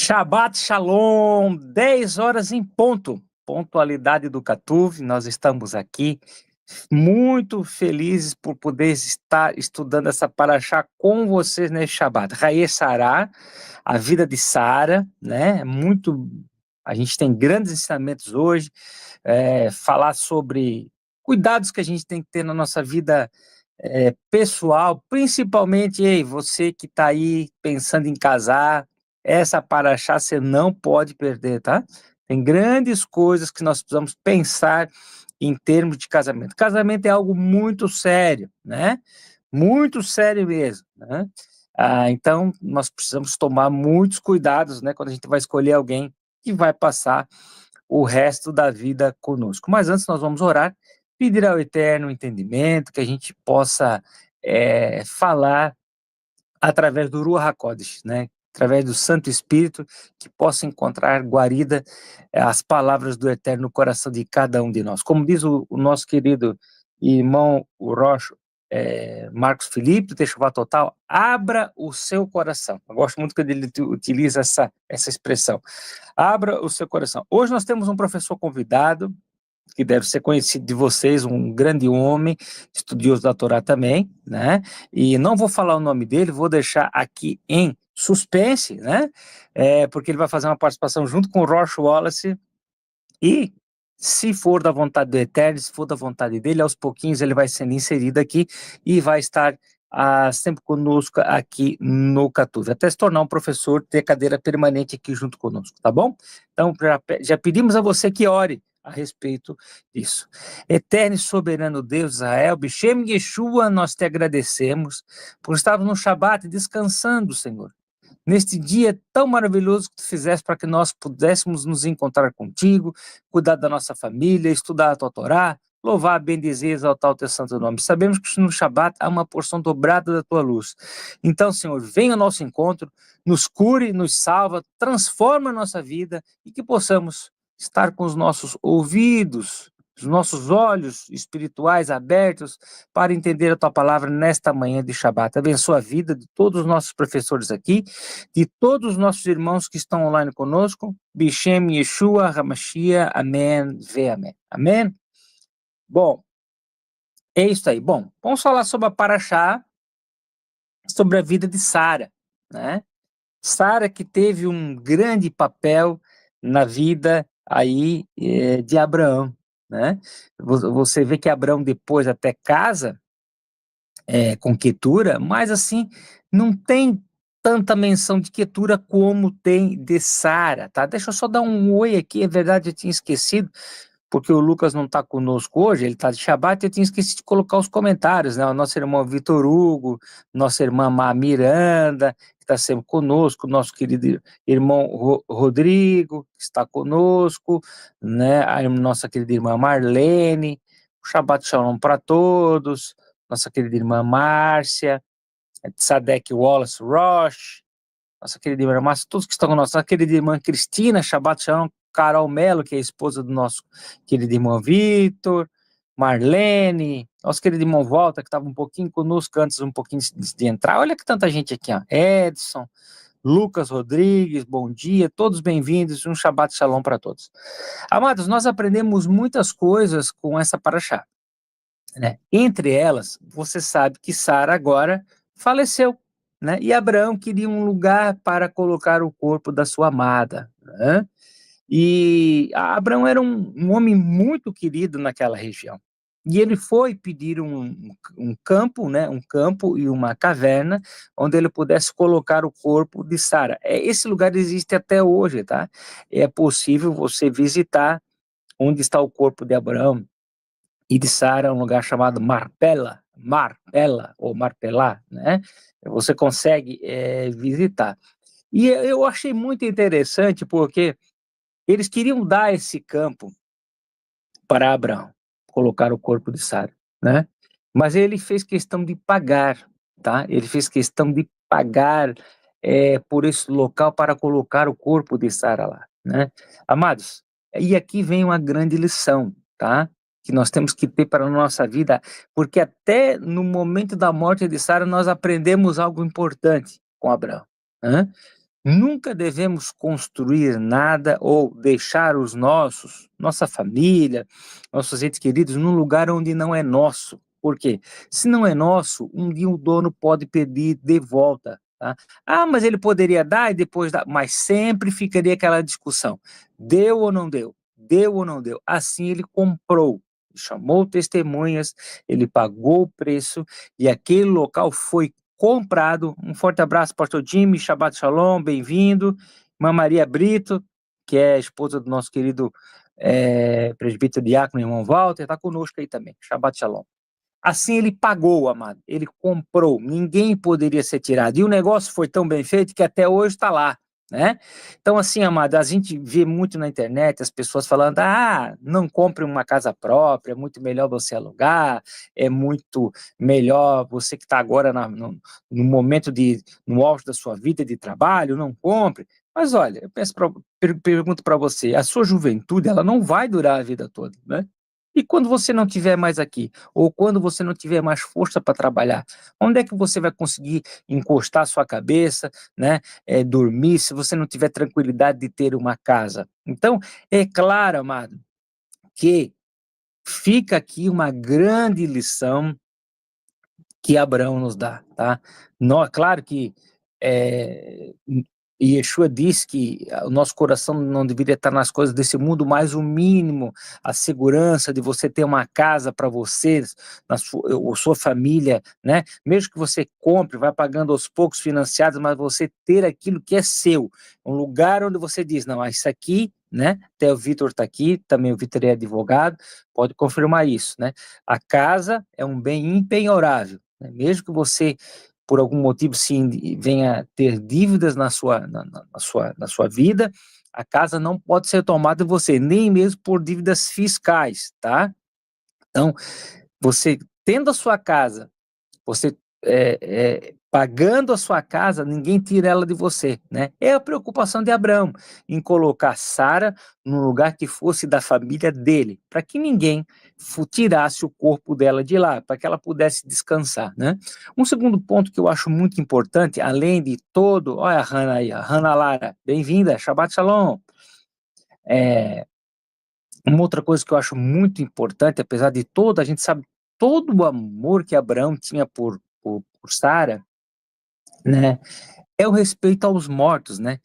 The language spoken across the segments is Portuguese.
Shabbat Shalom, 10 horas em ponto, pontualidade do Catuve. Nós estamos aqui muito felizes por poder estar estudando essa paraxá com vocês nesse Shabbat. Raie Sará, a vida de Sara, né? A gente tem grandes ensinamentos hoje, falar sobre cuidados que a gente tem que ter na nossa vida pessoal, principalmente, ei, você que está aí pensando em casar, essa paraxá você não pode perder, tá? Tem grandes coisas que nós precisamos pensar em termos de casamento. Casamento é algo muito sério, né? Muito sério mesmo, né? Então, nós precisamos tomar muitos cuidados, né? Quando a gente vai escolher alguém que vai passar o resto da vida conosco. Mas antes nós vamos orar, pedir ao Eterno entendimento, que a gente possa falar através do Ruach HaKodesh, né? Através do Santo Espírito, que possa encontrar guarida as palavras do Eterno no coração de cada um de nós. Como diz o nosso querido irmão, o Rocha, Marcos Felipe, do Teshuvah Total, abra o seu coração. Eu gosto muito quando ele utiliza essa expressão. Abra o seu coração. Hoje nós temos um professor convidado, que deve ser conhecido de vocês, um grande homem, estudioso da Torá também, né? E não vou falar o nome dele, vou deixar aqui em suspense, né? Porque ele vai fazer uma participação junto com o Rosh Wallace e, se for da vontade do Eterno, se for da vontade dele, aos pouquinhos ele vai sendo inserido aqui e vai estar sempre conosco aqui no Catuve, até se tornar um professor, ter cadeira permanente aqui junto conosco, tá bom? Então, já pedimos a você que ore a respeito disso. Eterno e soberano Deus de Israel, Bishem Yeshua, nós te agradecemos por estarmos no Shabat descansando, Senhor, neste dia tão maravilhoso que tu fizeste para que nós pudéssemos nos encontrar contigo, cuidar da nossa família, estudar a tua Torá, louvar, bendizer, exaltar o teu santo nome. Sabemos que no Shabat há uma porção dobrada da tua luz. Então, Senhor, venha ao nosso encontro, nos cure, nos salva, transforma a nossa vida e que possamos estar com os nossos ouvidos, os nossos olhos espirituais abertos para entender a tua palavra nesta manhã de Shabat. Abençoa a vida de todos os nossos professores aqui, de todos os nossos irmãos que estão online conosco. Bishem Yeshua HaMashiach, amém, ve amém. Amém? Bom, é isso aí. Bom, vamos falar sobre a paraxá, sobre a vida de Sara, né? Sara que teve um grande papel na vida aí de Abraão, né? Você vê que Abraão depois até casa com Quetura, mas assim, não tem tanta menção de Quetura como tem de Sara, tá? Deixa eu só dar um oi aqui, é verdade, eu tinha esquecido, porque o Lucas não está conosco hoje, ele está de Shabat, eu tinha esquecido de colocar os comentários, né? O nosso irmão Vitor Hugo, nossa irmã Má Miranda, que está sempre conosco, nosso querido irmão Rodrigo, que está conosco, né? A nossa querida irmã Marlene, Shabat Shalom para todos, nossa querida irmã Márcia, Sadek Wallace Roche, nossa querida irmã Márcia, todos que estão conosco, nossa querida irmã Cristina, Shabbat Shalom, Carol Melo, que é a esposa do nosso querido irmão Vitor, Marlene, nosso querido irmão Walter, que estava um pouquinho conosco antes, um pouquinho de entrar. Olha que tanta gente aqui, ó. Edson, Lucas Rodrigues, bom dia, todos bem-vindos, um Shabbat Shalom para todos. Amados, nós aprendemos muitas coisas com essa paraxá, né? Entre elas, você sabe que Sara agora faleceu, né? E Abraão queria um lugar para colocar o corpo da sua amada, né? E Abraão era um homem muito querido naquela região. E ele foi pedir um campo, né? Um campo e uma caverna onde ele pudesse colocar o corpo de Sara. Esse lugar existe até hoje, tá? É possível você visitar onde está o corpo de Abraão e de Sara, um lugar chamado Marpela ou Marpelá, né? Você consegue visitar. E eu achei muito interessante porque eles queriam dar esse campo para Abraão, colocar o corpo de Sara, né? Mas ele fez questão de pagar, tá? Ele fez questão de pagar por esse local para colocar o corpo de Sara lá, né? Amados, e aqui vem uma grande lição, tá? Que nós temos que ter para a nossa vida, porque até no momento da morte de Sara nós aprendemos algo importante com Abraão, né? Nunca devemos construir nada ou deixar nossa família, nossos entes queridos, num lugar onde não é nosso. Por quê? Se não é nosso, um dia o dono pode pedir de volta, tá? Ah, mas ele poderia dar e depois dar, mas sempre ficaria aquela discussão. Deu ou não deu? Deu ou não deu? Assim ele comprou, chamou testemunhas, ele pagou o preço e aquele local foi comprado. Um forte abraço, pastor Jimmy, Shabbat Shalom, bem-vindo. Irmã Maria Brito, que é esposa do nosso querido presbítero diácono, irmão Walter, está conosco aí também. Shabbat Shalom. Assim ele pagou, amado, ele comprou, ninguém poderia ser tirado. E o negócio foi tão bem feito que até hoje está lá, né? Então, assim, amado, a gente vê muito na internet as pessoas falando: ah, não compre uma casa própria, é muito melhor você alugar, é muito melhor você que está agora no momento no auge da sua vida de trabalho, não compre. Mas olha, pergunto para você, a sua juventude, ela não vai durar a vida toda, né? E quando você não estiver mais aqui, ou quando você não tiver mais força para trabalhar, onde é que você vai conseguir encostar a sua cabeça, né? Dormir, se você não tiver tranquilidade de ter uma casa? Então, é claro, amado, que fica aqui uma grande lição que Abraão nos dá, tá? Claro que Yeshua diz que o nosso coração não deveria estar nas coisas desse mundo, mas o mínimo, a segurança de você ter uma casa para você, sua família, né? Mesmo que você compre, vai pagando aos poucos financiados, mas você ter aquilo que é seu, um lugar onde você diz, não, isso aqui, né? Até o Vitor está aqui, também o Vitor é advogado, pode confirmar isso, né? A casa é um bem impenhorável, né? Mesmo que você por algum motivo se venha ter dívidas na sua vida, a casa não pode ser tomada de você, nem mesmo por dívidas fiscais, tá? Então, você tendo a sua casa, você pagando a sua casa, ninguém tira ela de você, né? É a preocupação de Abraão em colocar Sara num lugar que fosse da família dele, para que ninguém tirasse o corpo dela de lá, para que ela pudesse descansar, né? Um segundo ponto que eu acho muito importante, além de todo, olha a Hannah aí, a Hannah Lara, bem-vinda, Shabbat Shalom. Uma outra coisa que eu acho muito importante, apesar de todo, a gente sabe todo o amor que Abraão tinha por Sara, né? É o respeito aos mortos, né?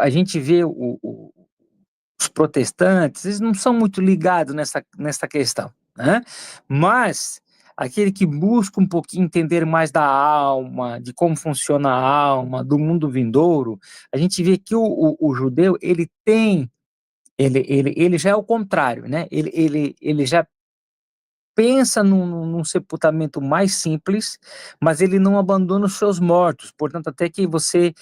A gente vê os protestantes, eles não são muito ligados nessa questão, né? Mas aquele que busca um pouquinho entender mais da alma, de como funciona a alma, do mundo vindouro, a gente vê que o judeu, ele já é o contrário, né? Ele já pensa num sepultamento mais simples, mas ele não abandona os seus mortos. Portanto, até que você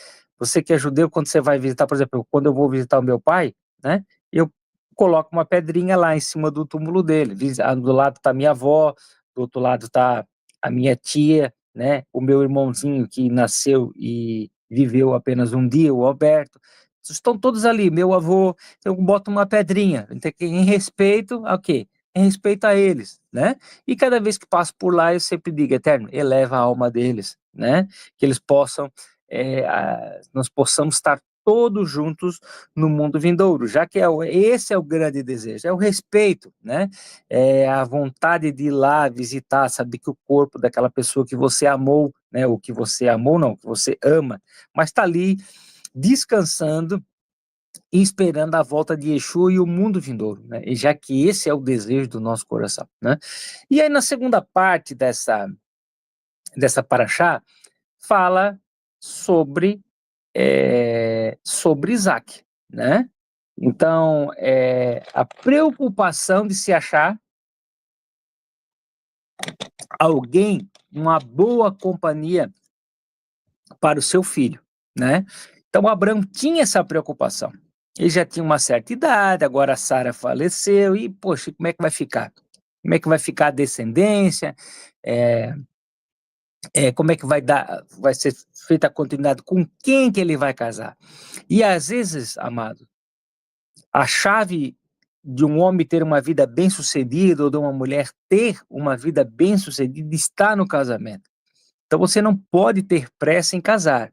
que é judeu, quando você vai visitar, por exemplo, quando eu vou visitar o meu pai, né, eu coloco uma pedrinha lá em cima do túmulo dele. Do lado está minha avó, do outro lado está a minha tia, né, o meu irmãozinho que nasceu e viveu apenas um dia, o Alberto. Estão todos ali, meu avô, eu boto uma pedrinha, em respeito ao quê? Em respeito a eles, né? E cada vez que passo por lá, eu sempre digo, Eterno, eleva a alma deles, né? Que eles possam, nós possamos estar todos juntos no mundo vindouro, já que esse é o grande desejo, é o respeito, né? É a vontade de ir lá visitar, saber que o corpo daquela pessoa que você amou, né? O que você amou, não, que você ama, mas está ali descansando e esperando a volta de Yeshua e o mundo vindouro, né? E já que esse é o desejo do nosso coração, né? E aí na segunda parte dessa paraxá, fala sobre, sobre Isaac, né? Então, a preocupação de se achar alguém, uma boa companhia para o seu filho, né? Então, Abraão tinha essa preocupação. Ele já tinha uma certa idade, agora a Sara faleceu, e, poxa, como é que vai ficar? Como é que vai ficar a descendência? Como é que vai ser feita a continuidade? Com quem que ele vai casar? E às vezes, amado, a chave de um homem ter uma vida bem-sucedida ou de uma mulher ter uma vida bem-sucedida está no casamento. Então você não pode ter pressa em casar.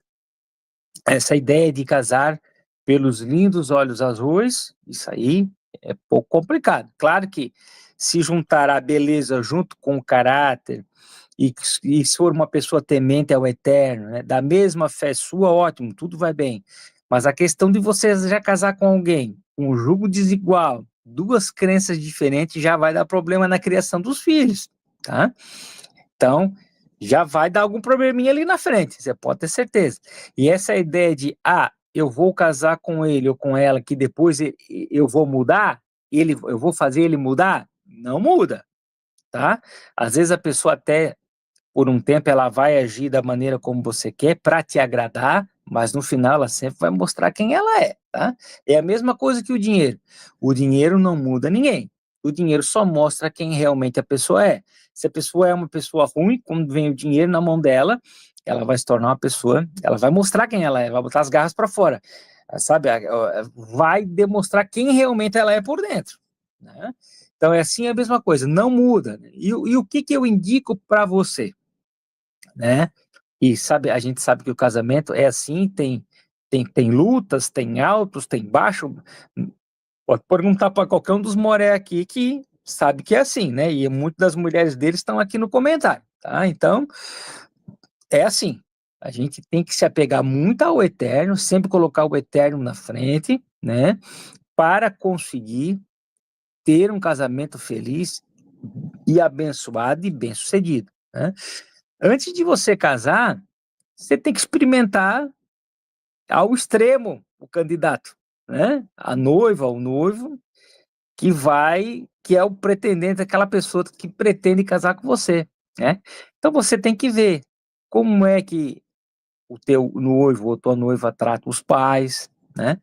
essa ideia de casar pelos lindos olhos azuis, isso aí é pouco complicado. Claro que se juntar a beleza junto com o caráter, e se for uma pessoa temente ao eterno, né, da mesma fé sua, ótimo, tudo vai bem. Mas a questão de você já casar com alguém, com um jugo desigual, duas crenças diferentes, já vai dar problema na criação dos filhos, tá? Então, já vai dar algum probleminha ali na frente, você pode ter certeza. E essa ideia de, eu vou casar com ele ou com ela, que depois eu vou mudar, eu vou fazer ele mudar, não muda, tá? Às vezes a pessoa até por um tempo ela vai agir da maneira como você quer para te agradar, mas no final ela sempre vai mostrar quem ela é, tá? É a mesma coisa que o dinheiro. O dinheiro não muda ninguém. O dinheiro só mostra quem realmente a pessoa é. Se a pessoa é uma pessoa ruim, quando vem o dinheiro na mão dela, ela vai se tornar uma pessoa, ela vai mostrar quem ela é, vai botar as garras para fora, sabe? Vai demonstrar quem realmente ela é por dentro, né? Então é assim a mesma coisa, não muda. E o que eu indico para você? Né? E sabe, a gente sabe que o casamento é assim, tem lutas, tem altos, tem baixos. Pode perguntar para qualquer um dos moré aqui que sabe que é assim, né? E muitas das mulheres deles estão aqui no comentário, tá? Então, é assim. A gente tem que se apegar muito ao eterno, sempre colocar o eterno na frente, né? Para conseguir ter um casamento feliz e abençoado e bem-sucedido, né? Antes de você casar, você tem que experimentar ao extremo o candidato, né? A noiva, o noivo, que é o pretendente, aquela pessoa que pretende casar com você, né? Então você tem que ver como é que o teu noivo ou tua noiva trata os pais, né?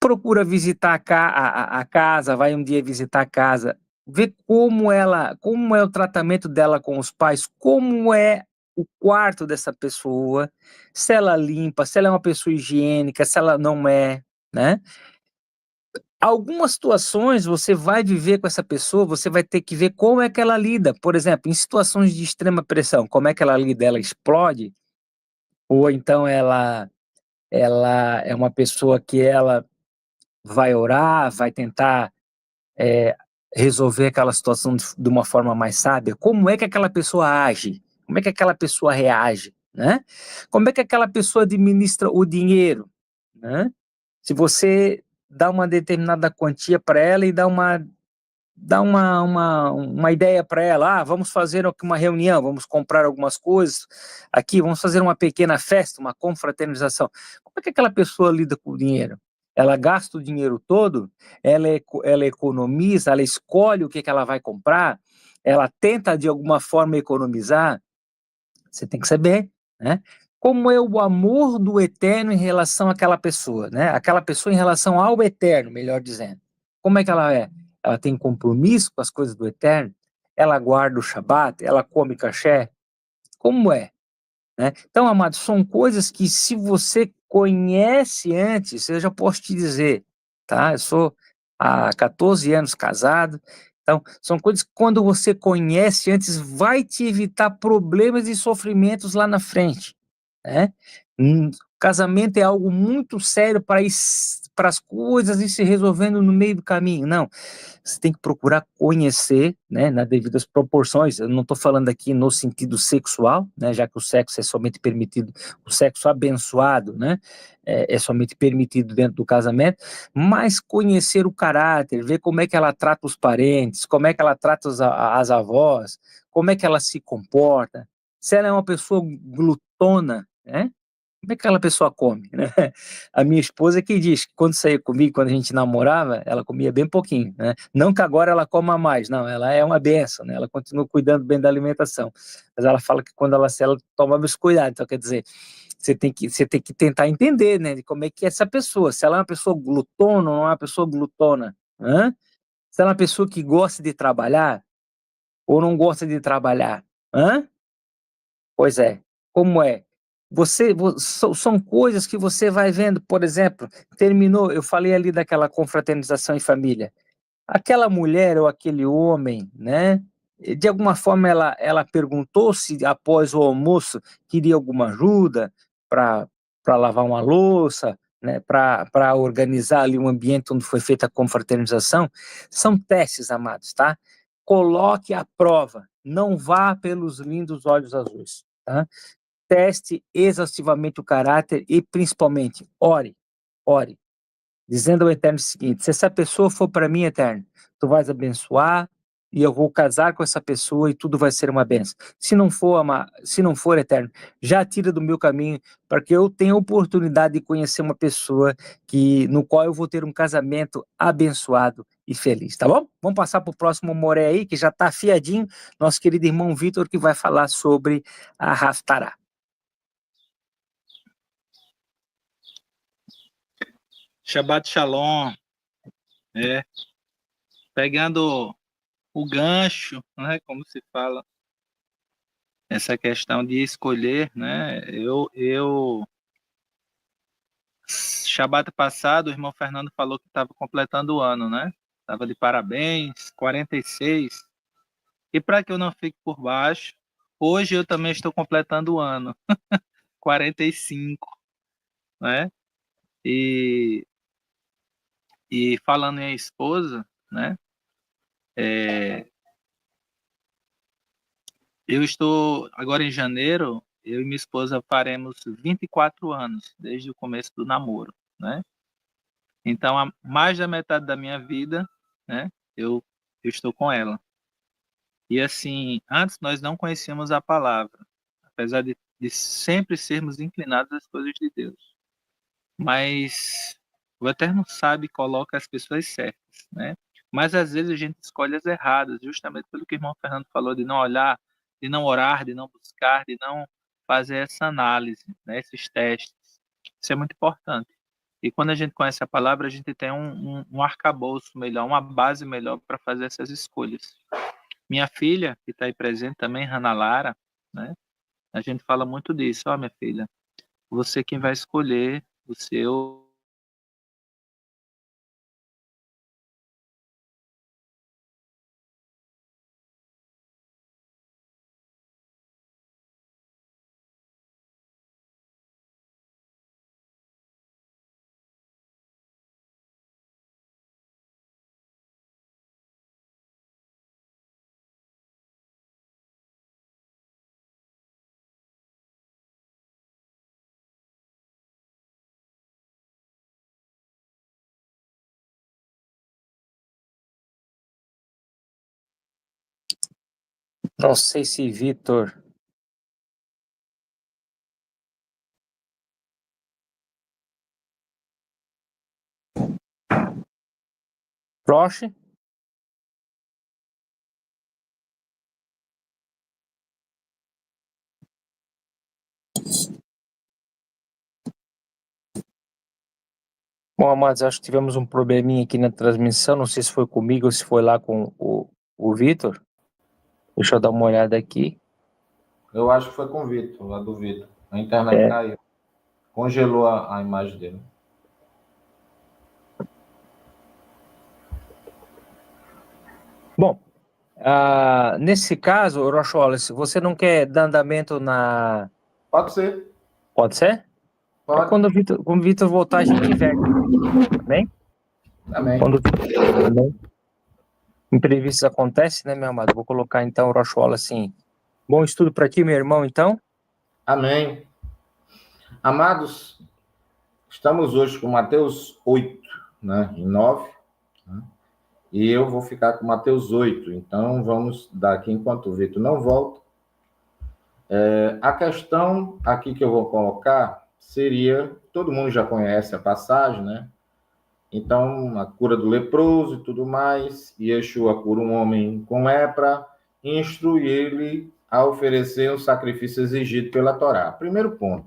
Procura visitar a casa, vai um dia visitar a casa, vê como é o tratamento dela com os pais, como é o quarto dessa pessoa, se ela limpa, se ela é uma pessoa higiênica, se ela não é, né? Algumas situações você vai viver com essa pessoa, você vai ter que ver como é que ela lida. Por exemplo, em situações de extrema pressão, como é que ela lida? Ela explode? Ou então ela é uma pessoa que ela vai orar, vai tentar é, resolver aquela situação de uma forma mais sábia? Como é que aquela pessoa age? Como é que aquela pessoa reage? Né? Como é que aquela pessoa administra o dinheiro? Né? Se você dá uma determinada quantia para ela e dá uma ideia para ela, vamos fazer uma reunião, vamos comprar algumas coisas aqui, vamos fazer uma pequena festa, uma confraternização. Como é que aquela pessoa lida com o dinheiro? Ela gasta o dinheiro todo, ela economiza, ela escolhe o que ela vai comprar, ela tenta de alguma forma economizar. Você tem que saber, né? Como é o amor do eterno em relação àquela pessoa, né? Aquela pessoa em relação ao eterno, melhor dizendo. Como é que ela é? Ela tem compromisso com as coisas do eterno? Ela guarda o Shabat? Ela come caché? Como é? Né? Então, amados, são coisas que se você conhece antes, eu já posso te dizer, tá? Eu sou há 14 anos casado, então são coisas que quando você conhece antes, vai te evitar problemas e sofrimentos lá na frente, né? Casamento é algo muito sério para as coisas ir se resolvendo no meio do caminho, não. Você tem que procurar conhecer, né, nas devidas proporções. Eu não estou falando aqui no sentido sexual, né, já que o sexo é somente permitido, o sexo abençoado, né, é somente permitido dentro do casamento, mas conhecer o caráter, ver como é que ela trata os parentes, como é que ela trata as avós, como é que ela se comporta, se ela é uma pessoa glutona, né? Como é que aquela pessoa come, né? A minha esposa que diz que quando saiu comigo, quando a gente namorava, ela comia bem pouquinho, né? Não que agora ela coma mais, não, ela é uma benção, né? Ela continua cuidando bem da alimentação, mas ela fala que quando ela toma mais cuidado, então quer dizer, você tem que tentar entender, né, de como é que é essa pessoa, se ela é uma pessoa glutona ou não é uma pessoa glutona, né? Se ela é uma pessoa que gosta de trabalhar ou não gosta de trabalhar, hã? Pois é, como é? São coisas que você vai vendo, por exemplo, terminou, eu falei ali daquela confraternização em família. Aquela mulher ou aquele homem, né? De alguma forma ela perguntou se após o almoço queria alguma ajuda para para lavar uma louça, né, para organizar ali um ambiente onde foi feita a confraternização, são testes, amados, tá? Coloque à prova, não vá pelos lindos olhos azuis, tá? Teste exaustivamente o caráter e, principalmente, ore, ore, dizendo ao Eterno o seguinte: se essa pessoa for para mim, Eterno, tu vais abençoar e eu vou casar com essa pessoa e tudo vai ser uma bênção. Se não for, Eterno, já tira do meu caminho, para que eu tenha a oportunidade de conhecer uma pessoa no qual eu vou ter um casamento abençoado e feliz, tá bom? Vamos passar para o próximo Moré aí, que já está afiadinho, nosso querido irmão Vitor, que vai falar sobre a Haftarah. Shabbat Shalom, pegando o gancho, né, como se fala, essa questão de escolher, né, Shabbat passado, o irmão Fernando falou que estava completando o ano, né, estava de parabéns, 46, e para que eu não fique por baixo, hoje eu também estou completando o ano, 45, né, e falando em esposa, né, eu estou, agora em janeiro, eu e minha esposa faremos 24 anos, desde o começo do namoro, né? Então, há mais da metade da minha vida, né, eu estou com ela. E assim, antes nós não conhecíamos a palavra, apesar de sempre sermos inclinados às coisas de Deus. Mas o Eterno sabe e coloca as pessoas certas, né? Mas às vezes a gente escolhe as erradas, justamente pelo que o irmão Fernando falou, de não olhar, de não orar, de não buscar, de não fazer essa análise, né? Esses testes. Isso é muito importante. E quando a gente conhece a palavra, a gente tem um arcabouço melhor, uma base melhor para fazer essas escolhas. Minha filha, que está aí presente também, Hannah Lara, né? A gente fala muito disso. Ó, minha filha, você quem vai escolher o seu. Não sei se Vitor. Roche? Bom, amados, acho que tivemos um probleminha aqui na transmissão. Não sei se foi comigo ou se foi lá com o Vitor. Deixa eu dar uma olhada aqui. Eu acho que foi com o Vitor, lá do Vitor. A internet caiu. Congelou a imagem dele. Bom, nesse caso, Roche Wallace, você não quer dar andamento na... Pode ser. Pode ser? Pode. Quando o Vitor voltar, a gente inverte. Amém? Amém. Amém. Imprevistos acontecem, né, meu amado? Vou colocar, então, o Roche Wallace assim. Bom estudo para ti, meu irmão, então. Amém. Amados, estamos hoje com Mateus 8, né, em 9, né, e eu vou ficar com Mateus 8, então vamos dar aqui enquanto o Vitor não volta. A questão aqui que eu vou colocar seria, todo mundo já conhece a passagem, né? Então, a cura do leproso e tudo mais, e Yeshua cura um homem com lepra e instrui ele a oferecer o sacrifício exigido pela Torá. Primeiro ponto,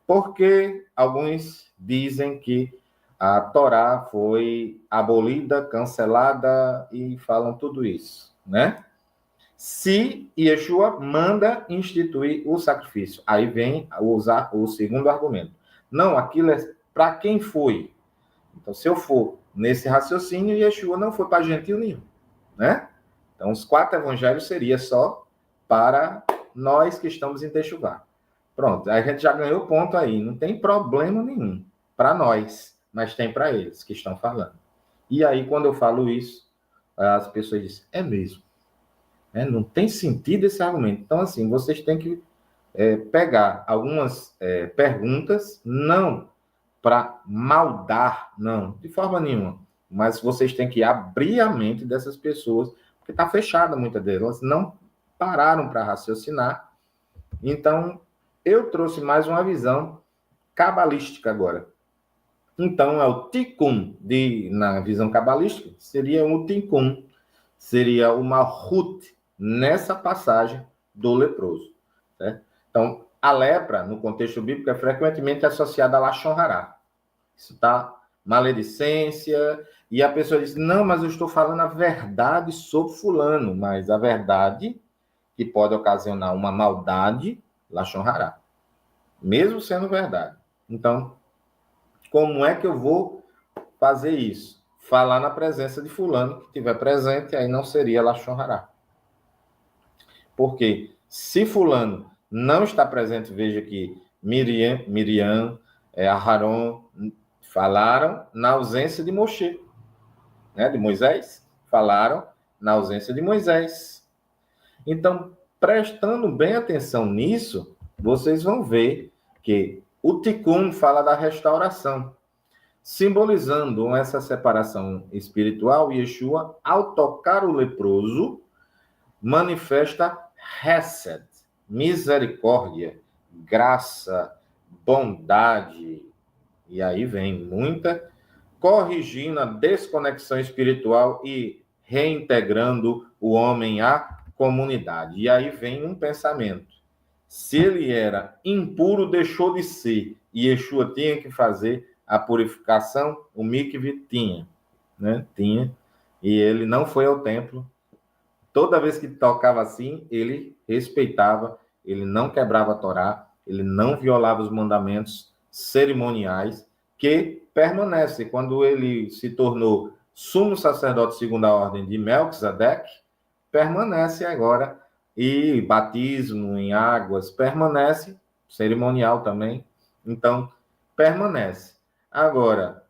porque alguns dizem que a Torá foi abolida, cancelada e falam tudo isso, né? Se Yeshua manda instituir o sacrifício, aí vem usar o segundo argumento. Não, aquilo é para quem foi. Então, se eu for nesse raciocínio, Yeshua não foi para gentil nenhum, né? Então, os 4 evangelhos seria só para nós que estamos em Techuvá. Pronto, a gente já ganhou ponto aí, não tem problema nenhum para nós, mas tem para eles que estão falando. E aí, quando eu falo isso, as pessoas dizem, é mesmo, não tem sentido esse argumento. Então, assim, vocês têm que pegar algumas perguntas, não para maldar, não, de forma nenhuma, mas vocês têm que abrir a mente dessas pessoas, porque está fechada muitas delas, não pararam para raciocinar. Então, eu trouxe mais uma visão cabalística agora. Então, é o Tikkun, na visão cabalística, seria o Tikkun, seria o Malhut, nessa passagem do leproso. Certo? Então, a lepra, no contexto bíblico, é frequentemente associada a Lashon Hará. Isso está maledicência, e a pessoa diz, não, mas eu estou falando a verdade sobre fulano, mas a verdade que pode ocasionar uma maldade, Lashon Hará, mesmo sendo verdade. Então, como é que eu vou fazer isso? Falar na presença de fulano que estiver presente, aí não seria Lashon Hará. Porque se fulano não está presente, veja que Miriam, Aharon falaram na ausência de Moshe, de Moisés, falaram na ausência de Moisés. Então, prestando bem atenção nisso, vocês vão ver que o Tikkun fala da restauração, simbolizando essa separação espiritual. Yeshua, ao tocar o leproso, manifesta Hesed, misericórdia, graça, bondade. E aí vem muita, corrigindo a desconexão espiritual e reintegrando o homem à comunidade. E aí vem um pensamento. Se ele era impuro, deixou de ser, e Yeshua tinha que fazer a purificação, o mikve tinha, Tinha, e ele não foi ao templo. Toda vez que tocava assim, ele respeitava, ele não quebrava a Torá, ele não violava os mandamentos cerimoniais, que permanecem. Quando ele se tornou sumo sacerdote segundo a ordem de Melquisedeque, permanece agora, e batismo em águas permanece, cerimonial também, então permanece. Agora,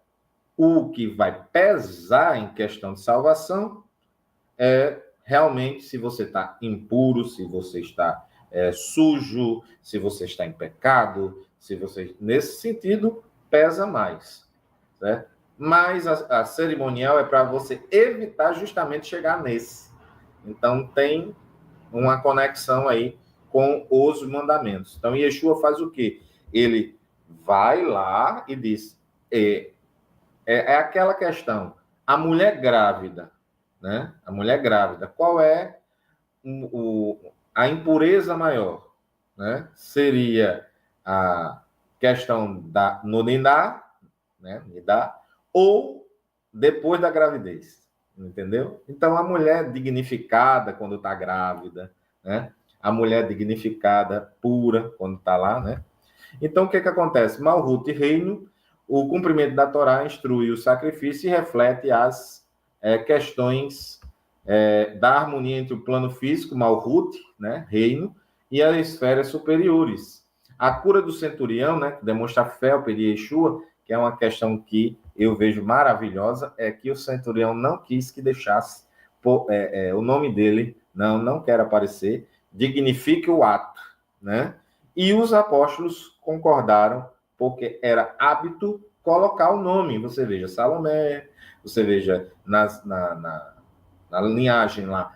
o que vai pesar em questão de salvação é realmente se você está impuro, se você está sujo, se você está em pecado, se você, nesse sentido, pesa mais, certo? Mas a cerimonial é para você evitar justamente chegar nesse. Então, tem uma conexão aí com os mandamentos. Então, Yeshua faz o quê? Ele vai lá e diz, é aquela questão, a mulher grávida, A mulher grávida, qual é a impureza maior? Seria a questão no Nidá, Nidá, ou depois da gravidez, entendeu? Então, a mulher dignificada quando está grávida, A mulher dignificada, pura, quando está lá, Então, o que acontece? Malhut, reino, o cumprimento da Torá instrui o sacrifício e reflete as questões da harmonia entre o plano físico, Malhut, reino, e as esferas superiores. A cura do centurião, que demonstra fé ao pedir Yeshua, que é uma questão que eu vejo maravilhosa, é que o centurião não quis que deixasse o nome dele, não quer aparecer, dignifique o ato, E os apóstolos concordaram, porque era hábito colocar o nome. Você veja Salomé, você veja na linhagem lá,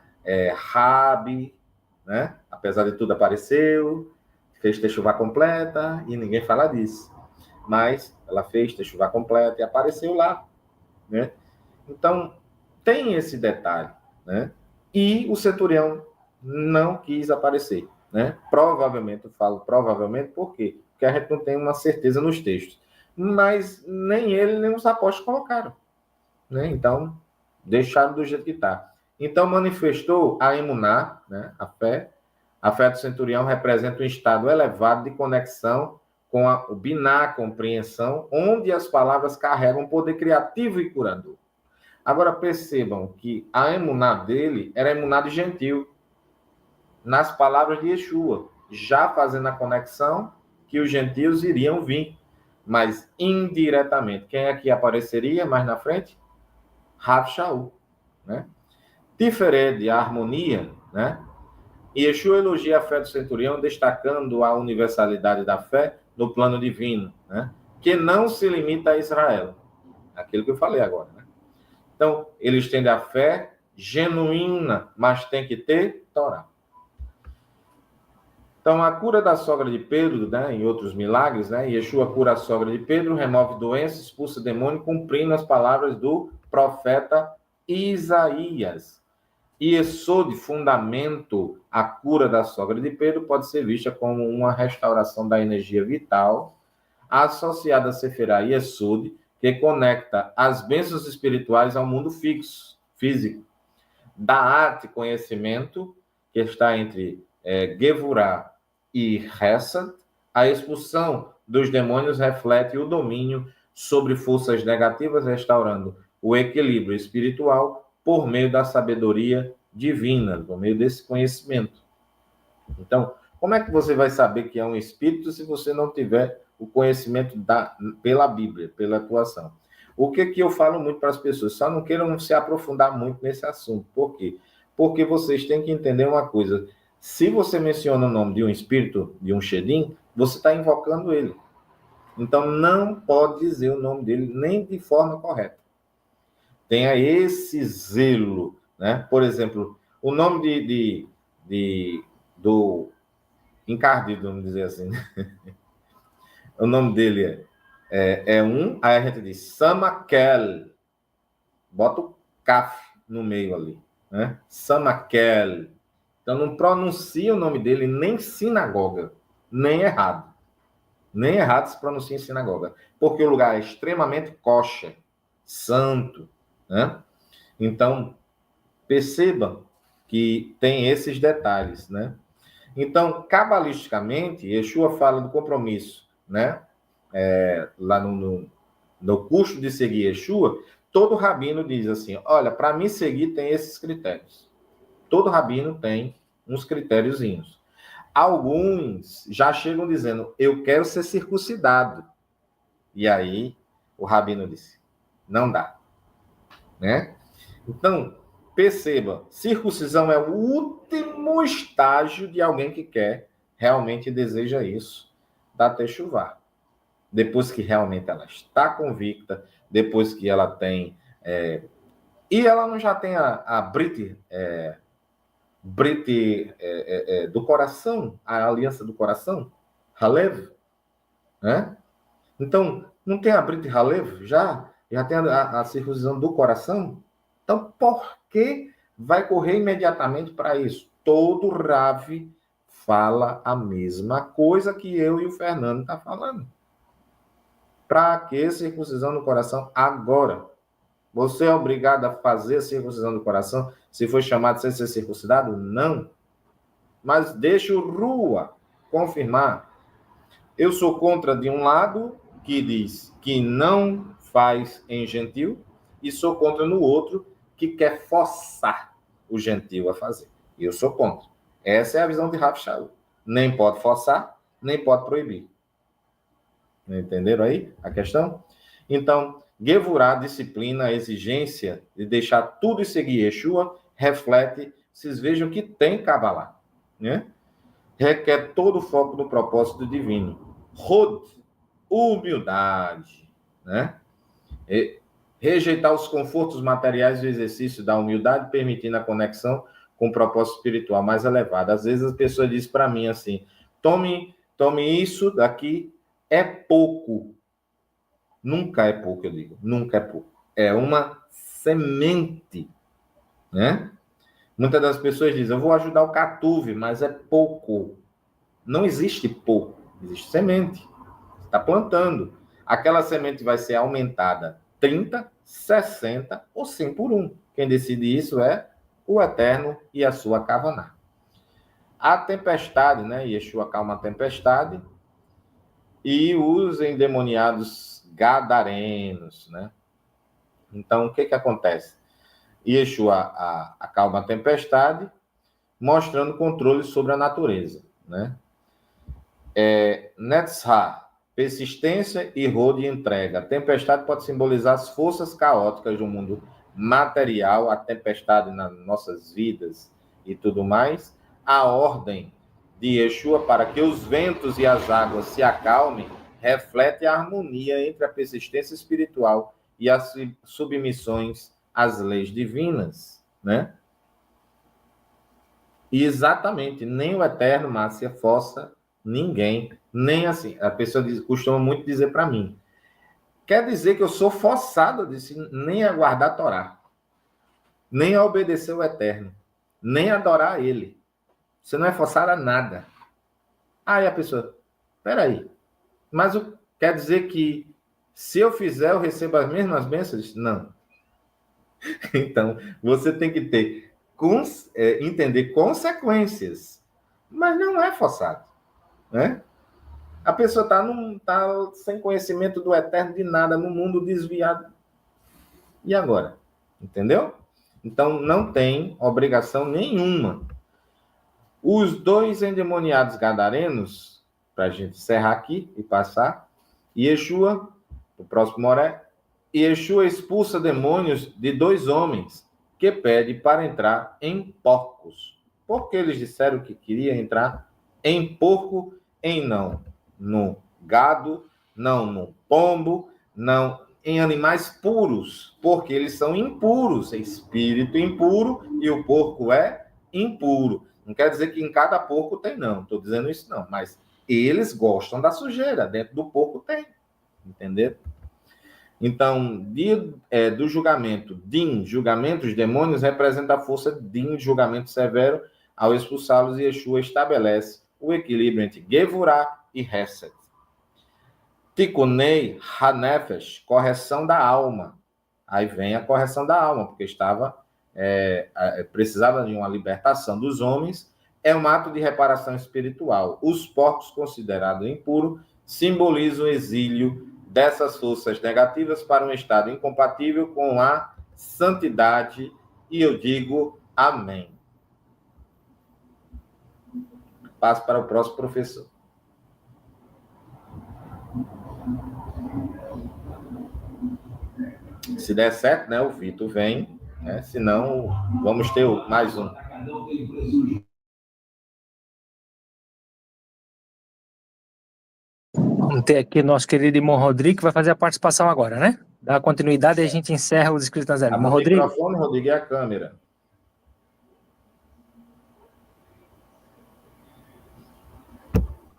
Rabi, Apesar de tudo apareceu, fez techuvá completa, e ninguém fala disso. Mas ela fez techuvá completa e apareceu lá, Então, tem esse detalhe, E o centurião não quis aparecer, Provavelmente, eu falo provavelmente, por quê? Porque a gente não tem uma certeza nos textos. Mas nem ele, nem os apóstolos colocaram, Então, deixaram do jeito que está. Então, manifestou a emuná, a fé. A fé do centurião representa um estado elevado de conexão com o biná, a compreensão, onde as palavras carregam poder criativo e curador. Agora, percebam que a emuná dele era emuná de gentil, nas palavras de Yeshua, já fazendo a conexão que os gentios iriam vir, mas indiretamente. Quem é que apareceria mais na frente? Rav Shaul, né? Diferente a harmonia, né? E Yeshua elogia a fé do centurião, destacando a universalidade da fé no plano divino, né? Que não se limita a Israel. Aquilo que eu falei agora, né? Então, eles têm a fé genuína, mas tem que ter Torá. Então, a cura da sogra de Pedro, né, em outros milagres, né, Yeshua cura a sogra de Pedro, remove doença, expulsa demônio, cumprindo as palavras do profeta Isaías. E de fundamento, a cura da sogra de Pedro pode ser vista como uma restauração da energia vital, associada a Seferá Yesod, que conecta as bênçãos espirituais ao mundo físico. Da arte conhecimento, que está entre Gevurah e Hesed, a expulsão dos demônios reflete o domínio sobre forças negativas, restaurando o equilíbrio espiritual por meio da sabedoria divina, por meio desse conhecimento. Então, como é que você vai saber que é um espírito se você não tiver o conhecimento pela Bíblia, pela atuação? O que eu falo muito para as pessoas? Só não queiram se aprofundar muito nesse assunto. Por quê? Porque vocês têm que entender uma coisa. Se você menciona o nome de um espírito, de um Shedim, você está invocando ele. Então, não pode dizer o nome dele nem de forma correta. Tenha esse zelo, né? Por exemplo, o nome do encardido, vamos dizer assim. O nome dele aí a gente diz Samakel. Bota o Kaf no meio ali, né? Samakel. Então, não pronuncia o nome dele nem sinagoga, nem errado. Nem errado se pronuncia em sinagoga. Porque o lugar é extremamente kosher, santo, né? Então, perceba que tem esses detalhes, né? Então, cabalisticamente, Yeshua fala do compromisso, né? Lá no curso de seguir Yeshua, todo rabino diz assim, olha, para me seguir tem esses critérios. Todo rabino tem uns critériozinhos. Alguns já chegam dizendo, eu quero ser circuncidado. E aí, o rabino disse, não dá. Né? Então, perceba, circuncisão é o último estágio de alguém que quer, realmente deseja isso, da techuvá. Depois que realmente ela está convicta, depois que ela tem... e ela não já tem a Brit do coração, a aliança do coração, Halev, né? Então, não tem a Brit Halev já tem a circuncisão do coração? Então, por que vai correr imediatamente para isso? Todo Rav fala a mesma coisa que eu e o Fernando estão falando. Para que circuncisão no coração agora? Você é obrigado a fazer a circuncisão do coração se for chamado sem ser circuncidado? Não. Mas deixa o Rua confirmar. Eu sou contra de um lado, que diz que não faz em gentil, e sou contra no outro, que quer forçar o gentil a fazer. E eu sou contra. Essa é a visão de Rav Shaul. Nem pode forçar, nem pode proibir. Entenderam aí a questão? Então, Gevurah, disciplina, a exigência de deixar tudo e seguir Yeshua, reflete, vocês vejam que tem Kabbalah, né? Requer todo o foco no propósito divino. Hod, humildade, né? Rejeitar os confortos materiais do exercício da humildade, permitindo a conexão com o propósito espiritual mais elevado. Às vezes as pessoas dizem para mim assim, tome isso daqui, é pouco. Nunca é pouco, eu digo. Nunca é pouco. É uma semente, né? Muitas das pessoas dizem, eu vou ajudar o Catuve, mas é pouco. Não existe pouco, existe semente. Você está plantando. Aquela semente vai ser aumentada 30, 60 ou 100 por 1. Quem decide isso é o Eterno e a sua Kavaná. A tempestade, né? Yeshua acalma a tempestade e os endemoniados gadarenos, né? Então, o que acontece? Yeshua acalma a tempestade, mostrando controle sobre a natureza, né? Netzha, persistência, e Rod, entrega. A tempestade pode simbolizar as forças caóticas do mundo material, a tempestade nas nossas vidas e tudo mais. A ordem de Yeshua para que os ventos e as águas se acalmem reflete a harmonia entre a persistência espiritual e as submissões às leis divinas, né? E exatamente, nem o Eterno, Márcia, força ninguém, nem assim. A pessoa costuma muito dizer para mim, quer dizer que eu sou forçado, eu disse, nem a guardar a Torá, nem a obedecer o Eterno, nem a adorar a Ele. Você não é forçado a nada. Aí a pessoa, peraí, mas quer dizer que se eu fizer, eu recebo as mesmas bênçãos? Não. Então, você tem que ter, entender consequências, mas não é forçado, né? A pessoa está sem conhecimento do Eterno de nada, no mundo desviado. E agora? Entendeu? Então, não tem obrigação nenhuma. Os 2 endemoniados gadarenos, para a gente encerrar aqui e passar, Yeshua, o próximo Moré, Yeshua expulsa demônios de 2 homens que pedem para entrar em porcos. Porque eles disseram que queria entrar em porco, não no gado, não no pombo, não em animais puros, porque eles são impuros, é espírito impuro e o porco é impuro. Não quer dizer que em cada porco tem, não. Estou dizendo isso, não. Mas eles gostam da sujeira. Dentro do porco tem. Entendeu? Então, do julgamento, Din, julgamento, os demônios, representa a força Din, julgamento severo. Ao expulsá-los, Yeshua estabelece o equilíbrio entre Gevurah e Hesed. Tikunei Hanefesh, correção da alma. Aí vem a correção da alma, porque precisava de uma libertação dos homens. É um ato de reparação espiritual. Os porcos, considerados impuros, simbolizam o exílio dessas forças negativas para um estado incompatível com a santidade. E eu digo amém. Passo para o próximo professor. Se der certo, né, o Vitor vem, né? Senão, vamos ter mais um. Vamos ter aqui nosso querido irmão Rodrigo, que vai fazer a participação agora, né? Dá continuidade e a gente encerra os inscritos na zero. Irmão Rodrigo. O microfone, Rodrigo, e a câmera.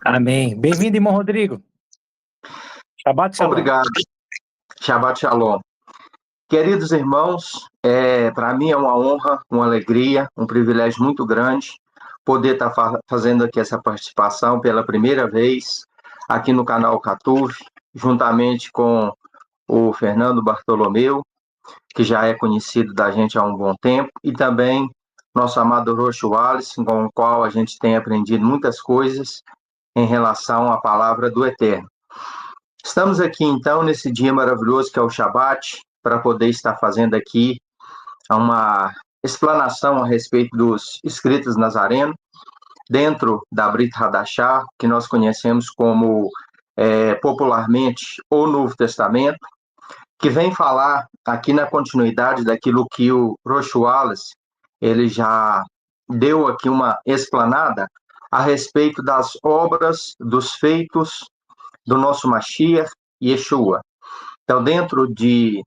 Amém. Bem-vindo, irmão Rodrigo. Shabbat Shalom. Obrigado. Shabbat Shalom. Queridos irmãos, para mim é uma honra, uma alegria, um privilégio muito grande poder estar fazendo aqui essa participação pela primeira vez aqui no canal Catuve, juntamente com o Fernando Bartolomeu, que já é conhecido da gente há um bom tempo, e também nosso amado Roxo Wallace, com o qual a gente tem aprendido muitas coisas em relação à palavra do Eterno. Estamos aqui, então, nesse dia maravilhoso que é o Shabat, para poder estar fazendo aqui uma explanação a respeito dos escritos nazarenos, dentro da Brit Hadashah, que nós conhecemos como, popularmente, o Novo Testamento, que vem falar aqui na continuidade daquilo que o Rosh Wallace, ele já deu aqui uma explanada a respeito das obras, dos feitos do nosso Mashiach, Yeshua. Então, dentro de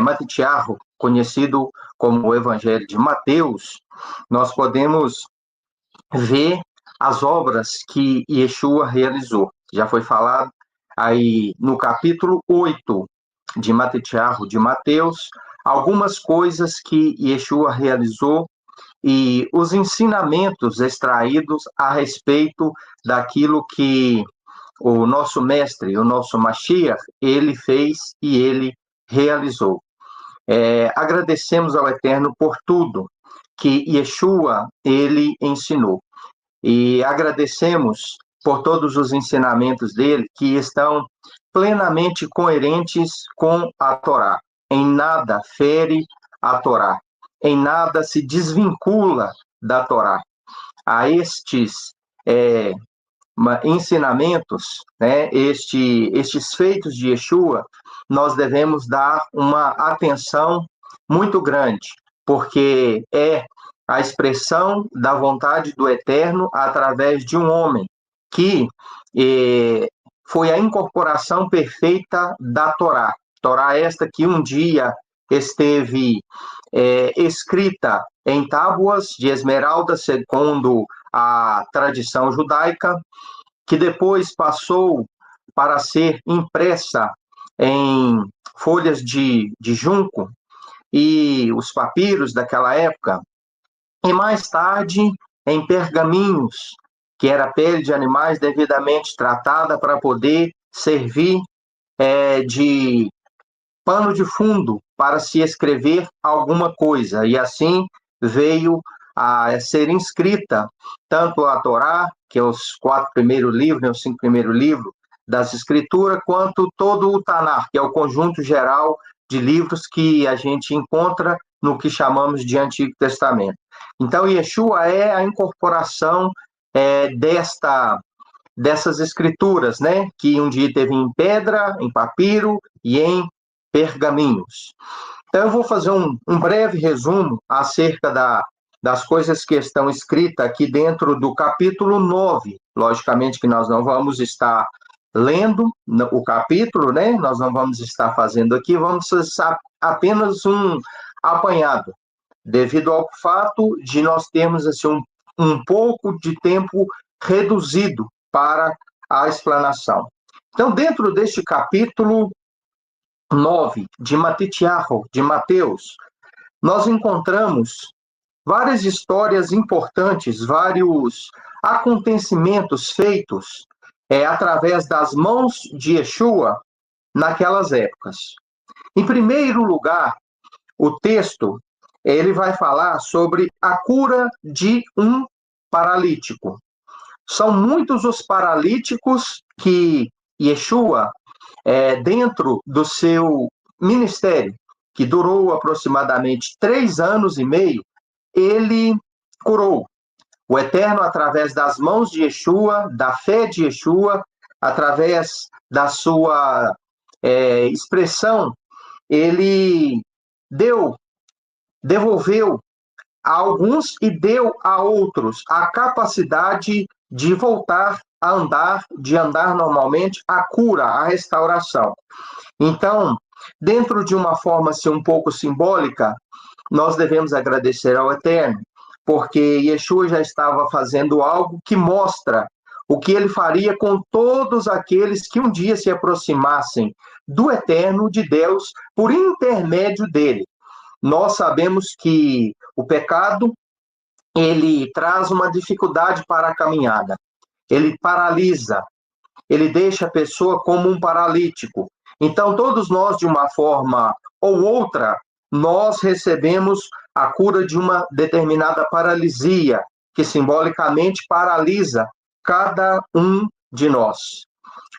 Matitiarro, conhecido como o Evangelho de Mateus, nós podemos ver as obras que Yeshua realizou. Já foi falado aí no capítulo 8 de Matitiarro de Mateus, algumas coisas que Yeshua realizou e os ensinamentos extraídos a respeito daquilo que o nosso mestre, o nosso Mashiach, ele fez e ele realizou. Agradecemos ao Eterno por tudo que Yeshua, ele ensinou. E agradecemos por todos os ensinamentos dele que estão plenamente coerentes com a Torá. Em nada fere a Torá. Em nada se desvincula da Torá. A estes ensinamentos, né, estes feitos de Yeshua, nós devemos dar uma atenção muito grande, porque é a expressão da vontade do Eterno através de um homem, que foi a incorporação perfeita da Torá. Torá esta que um dia esteve escrita em tábuas de esmeralda, segundo a tradição judaica, que depois passou para ser impressa em folhas de junco e os papiros daquela época, e mais tarde em pergaminhos, que era pele de animais devidamente tratada para poder servir de pano de fundo para se escrever alguma coisa, e assim veio a ser inscrita tanto a Torá, que é os 4 primeiros livros, né, os 5 primeiros livros das Escrituras, quanto todo o Tanar, que é o conjunto geral de livros que a gente encontra no que chamamos de Antigo Testamento. Então, Yeshua é a incorporação dessas escrituras, né, que um dia teve em pedra, em papiro e em pergaminhos. Então, eu vou fazer um breve resumo acerca das coisas que estão escritas aqui dentro do capítulo 9. Logicamente que nós não vamos estar lendo o capítulo, né? Nós não vamos estar fazendo aqui, vamos fazer apenas um apanhado, devido ao fato de nós termos assim, um pouco de tempo reduzido para a explanação. Então, dentro deste capítulo 9 de Matitiahu, de Mateus, nós encontramos várias histórias importantes, vários acontecimentos feitos através das mãos de Yeshua naquelas épocas. Em primeiro lugar, o texto ele vai falar sobre a cura de um paralítico. São muitos os paralíticos que Yeshua, dentro do seu ministério, que durou aproximadamente 3 anos e meio, ele curou. O Eterno, através das mãos de Yeshua, da fé de Yeshua, através da sua expressão, ele devolveu a alguns e deu a outros a capacidade de voltar a andar, de andar normalmente, a cura, a restauração. Então, dentro de uma forma assim, um pouco simbólica, nós devemos agradecer ao Eterno, porque Yeshua já estava fazendo algo que mostra o que ele faria com todos aqueles que um dia se aproximassem do Eterno, de Deus, por intermédio dele. Nós sabemos que o pecado, ele traz uma dificuldade para a caminhada. Ele paralisa, ele deixa a pessoa como um paralítico. Então, todos nós, de uma forma ou outra, nós recebemos a cura de uma determinada paralisia, que simbolicamente paralisa cada um de nós.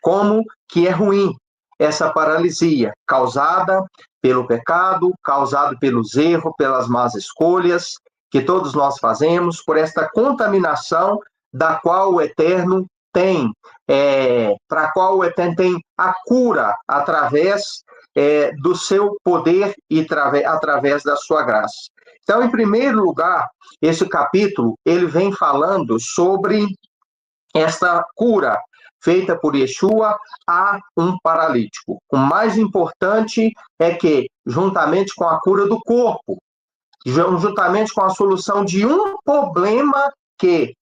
Como que é ruim essa paralisia, causada pelo pecado, causado pelos erros, pelas más escolhas que todos nós fazemos, por esta contaminação da qual o Eterno tem, para a qual o Eterno tem a cura através do seu poder e através da sua graça. Então, em primeiro lugar, esse capítulo, ele vem falando sobre essa cura feita por Yeshua a um paralítico. O mais importante é que, juntamente com a cura do corpo, juntamente com a solução de um problema que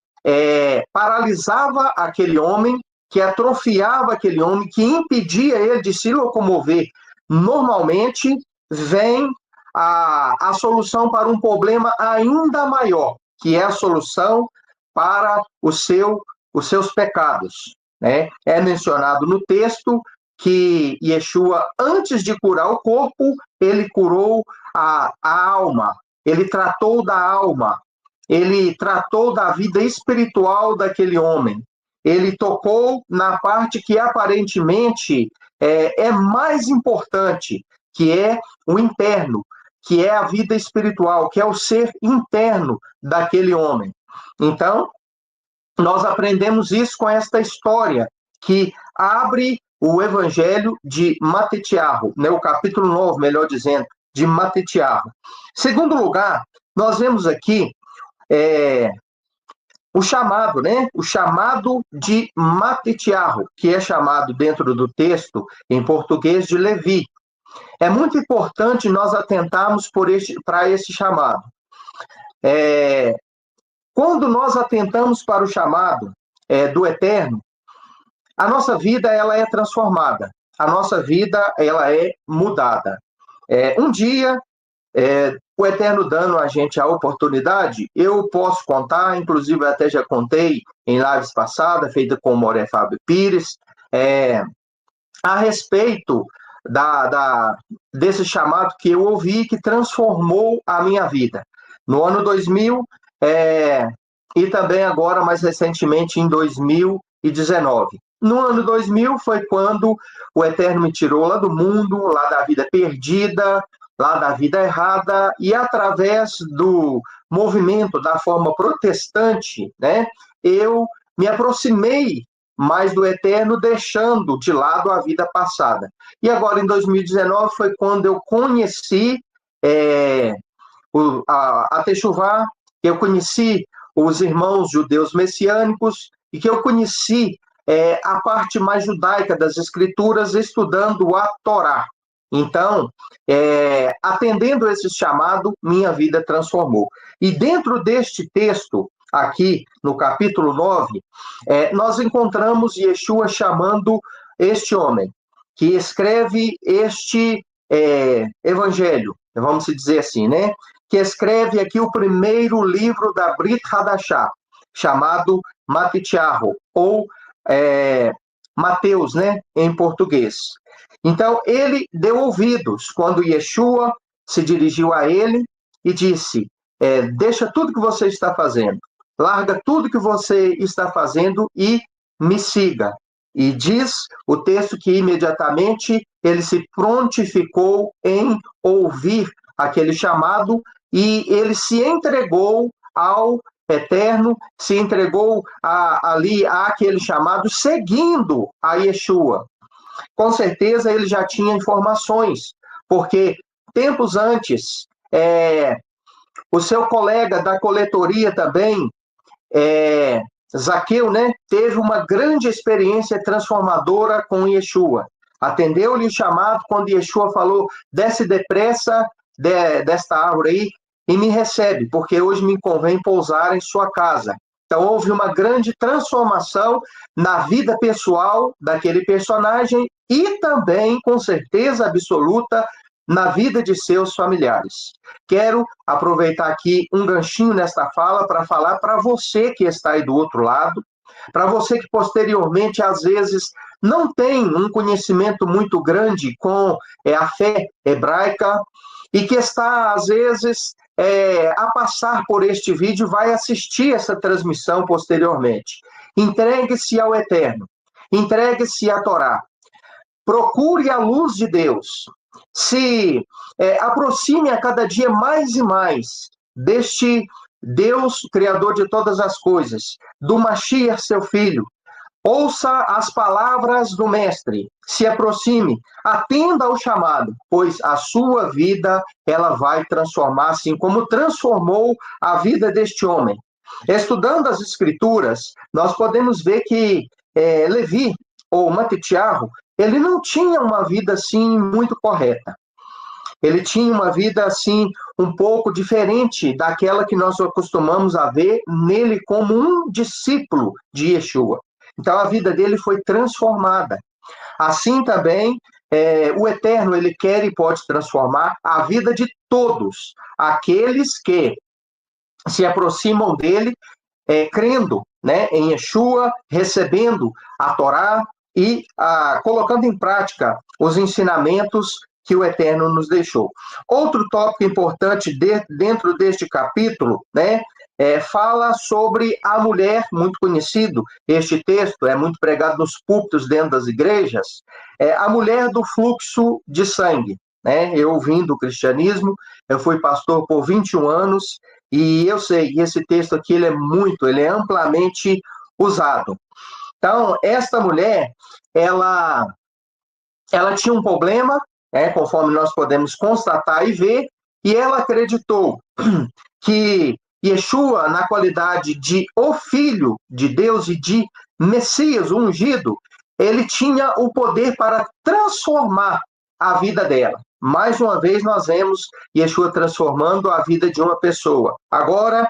paralisava aquele homem, que atrofiava aquele homem, que impedia ele de se locomover normalmente, vem a solução para um problema ainda maior, que é a solução para os seus pecados. Né? É mencionado no texto que Yeshua, antes de curar o corpo, ele curou a alma, ele tratou da alma, ele tratou da vida espiritual daquele homem, ele tocou na parte que aparentemente é mais importante, que é o interno, que é a vida espiritual, que é o ser interno daquele homem. Então, nós aprendemos isso com esta história que abre o Evangelho de Matetiarro, né, o capítulo 9, melhor dizendo, de Matetiarro. Segundo lugar, nós vemos aqui o chamado, né? O chamado de Matetiarro, que é chamado dentro do texto, em português, de Levi. É muito importante nós atentarmos para esse chamado. Quando nós atentamos para o chamado do Eterno, a nossa vida ela é transformada, a nossa vida ela é mudada. Um dia, o Eterno dando a gente a oportunidade, eu posso contar, inclusive até já contei em lives passadas, feita com o Moré Fábio Pires, a respeito desse chamado que eu ouvi, que transformou a minha vida. No ano 2000, e também agora, mais recentemente, em 2019. No ano 2000 foi quando o Eterno me tirou lá do mundo, lá da vida perdida, lá da vida errada, e através do movimento da forma protestante, né, eu me aproximei mais do Eterno, deixando de lado a vida passada. E agora, em 2019, foi quando eu conheci a Techuvá, que eu conheci os irmãos judeus messiânicos, e que eu conheci a parte mais judaica das Escrituras, estudando a Torá. Então, atendendo esse chamado, minha vida transformou. E dentro deste texto, aqui no capítulo 9, nós encontramos Yeshua chamando este homem, que escreve este evangelho, vamos dizer assim, né? Que escreve aqui o primeiro livro da Brit Hadashah, chamado Matetiarro, ou Mateus, né, em português. Então, ele deu ouvidos quando Yeshua se dirigiu a ele e disse, deixa tudo que você está fazendo, larga tudo que você está fazendo e me siga. E diz o texto que imediatamente ele se prontificou em ouvir aquele chamado e ele se entregou ao Eterno, se entregou ali àquele chamado, seguindo a Yeshua. Com certeza ele já tinha informações, porque tempos antes, o seu colega da coletoria também, Zaqueu, né, teve uma grande experiência transformadora com Yeshua. Atendeu-lhe o chamado quando Yeshua falou, desce depressa desta árvore aí e me recebe, porque hoje me convém pousar em sua casa. Então, houve uma grande transformação na vida pessoal daquele personagem e também, com certeza absoluta, na vida de seus familiares. Quero aproveitar aqui um ganchinho nesta fala para falar para você que está aí do outro lado, para você que posteriormente, às vezes, não tem um conhecimento muito grande com a fé hebraica e que está, às vezes, a passar por este vídeo, vai assistir essa transmissão posteriormente. Entregue-se ao Eterno, entregue-se à Torá, procure a luz de Deus, se aproxime a cada dia mais e mais deste Deus, Criador de todas as coisas, do Mashiach, seu Filho. Ouça as palavras do Mestre, se aproxime, atenda ao chamado, pois a sua vida ela vai transformar, assim como transformou a vida deste homem. Estudando as Escrituras, nós podemos ver que Levi, ou Matetiarro, ele não tinha uma vida assim muito correta. Ele tinha uma vida assim um pouco diferente daquela que nós acostumamos a ver nele como um discípulo de Yeshua. Então a vida dele foi transformada. Assim também o Eterno ele quer e pode transformar a vida de todos aqueles que se aproximam dele crendo, né, em Yeshua, recebendo a Torá e colocando em prática os ensinamentos que o Eterno nos deixou. Outro tópico importante dentro deste capítulo, né, fala sobre a mulher, muito conhecido, este texto é muito pregado nos púlpitos dentro das igrejas, a mulher do fluxo de sangue. Né? Eu vim do cristianismo, eu fui pastor por 21 anos, e eu sei que esse texto aqui ele é amplamente usado. Então, esta mulher, ela tinha um problema, conforme nós podemos constatar e ver, e ela acreditou que Yeshua, na qualidade de o Filho de Deus e de Messias, o ungido, ele tinha o poder para transformar a vida dela. Mais uma vez, nós vemos Yeshua transformando a vida de uma pessoa. Agora,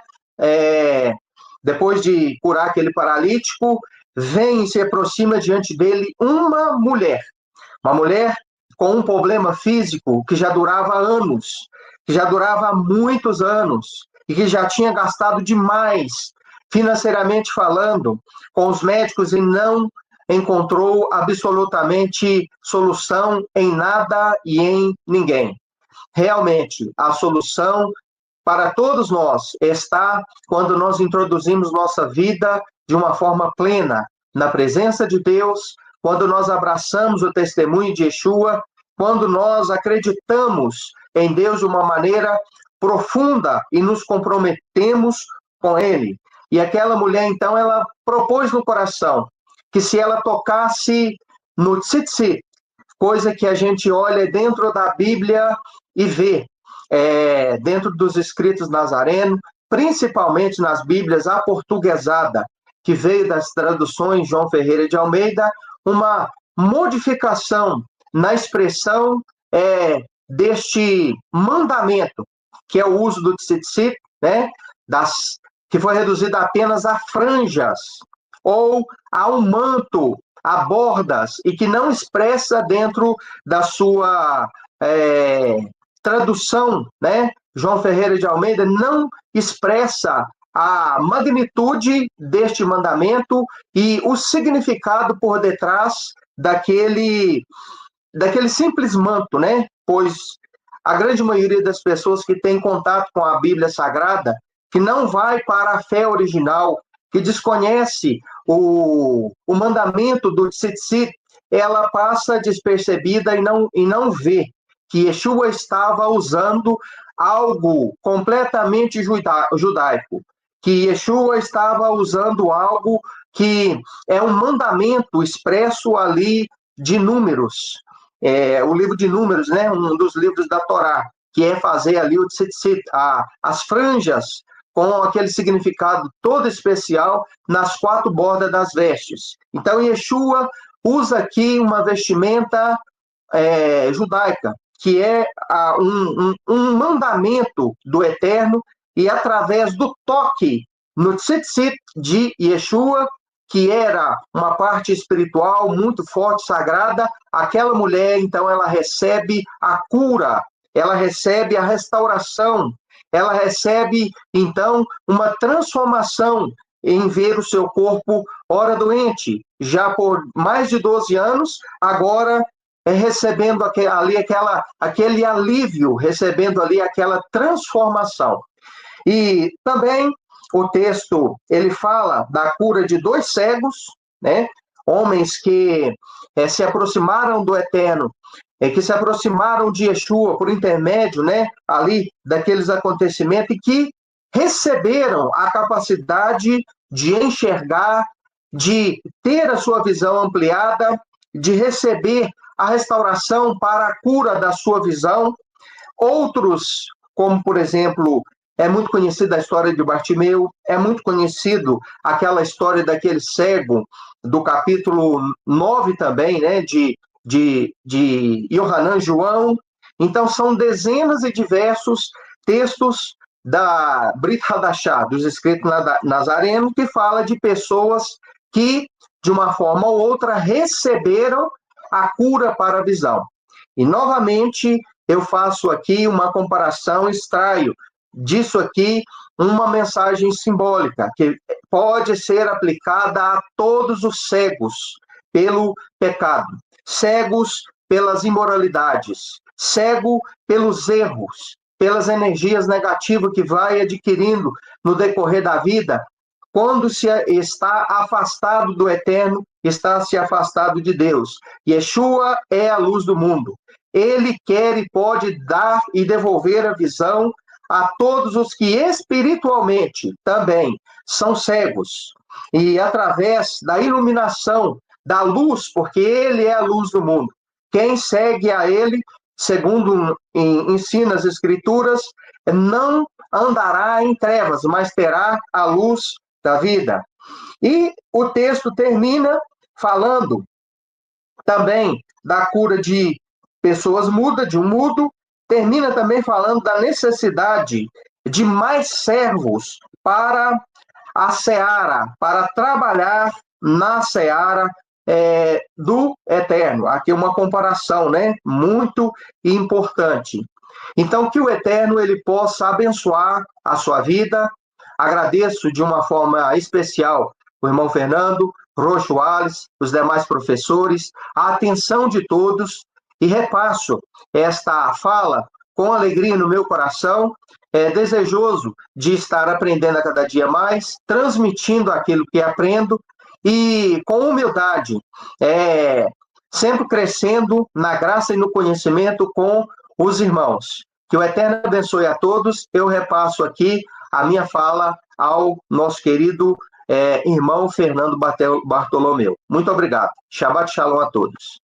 depois de curar aquele paralítico, vem e se aproxima diante dele uma mulher com um problema físico que já durava anos, que já durava muitos anos, e que já tinha gastado demais, financeiramente falando, com os médicos e não encontrou absolutamente solução em nada e em ninguém. Realmente, a solução para todos nós está quando nós introduzimos nossa vida de uma forma plena, na presença de Deus, quando nós abraçamos o testemunho de Yeshua, quando nós acreditamos em Deus de uma maneira profunda e nos comprometemos com Ele. E aquela mulher, então, ela propôs no coração que se ela tocasse no tzitzit, coisa que a gente olha dentro da Bíblia e vê, dentro dos escritos nazarenos, principalmente nas Bíblias aportuguesada, que veio das traduções João Ferreira de Almeida, uma modificação na expressão deste mandamento, que é o uso do tzitzit, que foi reduzido apenas a franjas, ou a um manto, a bordas, e que não expressa dentro da sua tradução, João Ferreira de Almeida não expressa a magnitude deste mandamento e o significado por detrás daquele simples manto, Pois a grande maioria das pessoas que tem contato com a Bíblia Sagrada, que não vai para a fé original, que desconhece o mandamento do tzitzit, ela passa despercebida e não vê que Yeshua estava usando algo completamente judaico, que Yeshua estava usando algo que é um mandamento expresso ali de Números, o livro de Números, um dos livros da Torá, que é fazer ali o tzitzit, as franjas, com aquele significado todo especial nas 4 bordas das vestes. Então, Yeshua usa aqui uma vestimenta judaica, que é um mandamento do Eterno, e através do toque no tzitzit de Yeshua, que era uma parte espiritual muito forte, sagrada, aquela mulher, então, ela recebe a cura, ela recebe a restauração, ela recebe, então, uma transformação em ver o seu corpo ora doente, já por mais de 12 anos, agora recebendo aquele alívio, recebendo ali aquela transformação. E também o texto, ele fala da cura de 2 cegos, homens que se aproximaram do Eterno, que se aproximaram de Yeshua por intermédio, ali daqueles acontecimentos, e que receberam a capacidade de enxergar, de ter a sua visão ampliada, de receber a restauração para a cura da sua visão. Outros, como por exemplo, é muito conhecida a história de Bartimeu, é muito conhecido aquela história daquele cego, do capítulo 9 também, de Yohanan João. Então, são dezenas e diversos textos da Brit Hadashah, dos escritos nazarenos, que fala de pessoas que, de uma forma ou outra, receberam a cura para a visão. E, novamente, eu faço aqui uma comparação, extraio disso aqui uma mensagem simbólica, que pode ser aplicada a todos os cegos pelo pecado, cegos pelas imoralidades, cego pelos erros, pelas energias negativas que vai adquirindo no decorrer da vida. Quando se está afastado do Eterno, está se afastado de Deus. Yeshua é a luz do mundo. Ele quer e pode dar e devolver a visão a todos os que espiritualmente também são cegos. E através da iluminação, da luz, porque ele é a luz do mundo, quem segue a ele, segundo ensina as Escrituras, não andará em trevas, mas terá a luz da vida. E o texto termina falando também da cura de pessoas mudas, de um mudo, termina também falando da necessidade de mais servos para a seara, para trabalhar na seara do Eterno. Aqui uma comparação, né, muito importante. Então, que o Eterno ele possa abençoar a sua vida. Agradeço de uma forma especial o irmão Fernando, Roxo Alice, os demais professores, a atenção de todos, e repasso esta fala com alegria no meu coração, desejoso de estar aprendendo a cada dia mais, transmitindo aquilo que aprendo, e com humildade, sempre crescendo na graça e no conhecimento com os irmãos. Que o Eterno abençoe a todos. Eu repasso aqui a minha fala ao nosso querido irmão Fernando Bartolomeu. Muito obrigado. Shabbat Shalom a todos.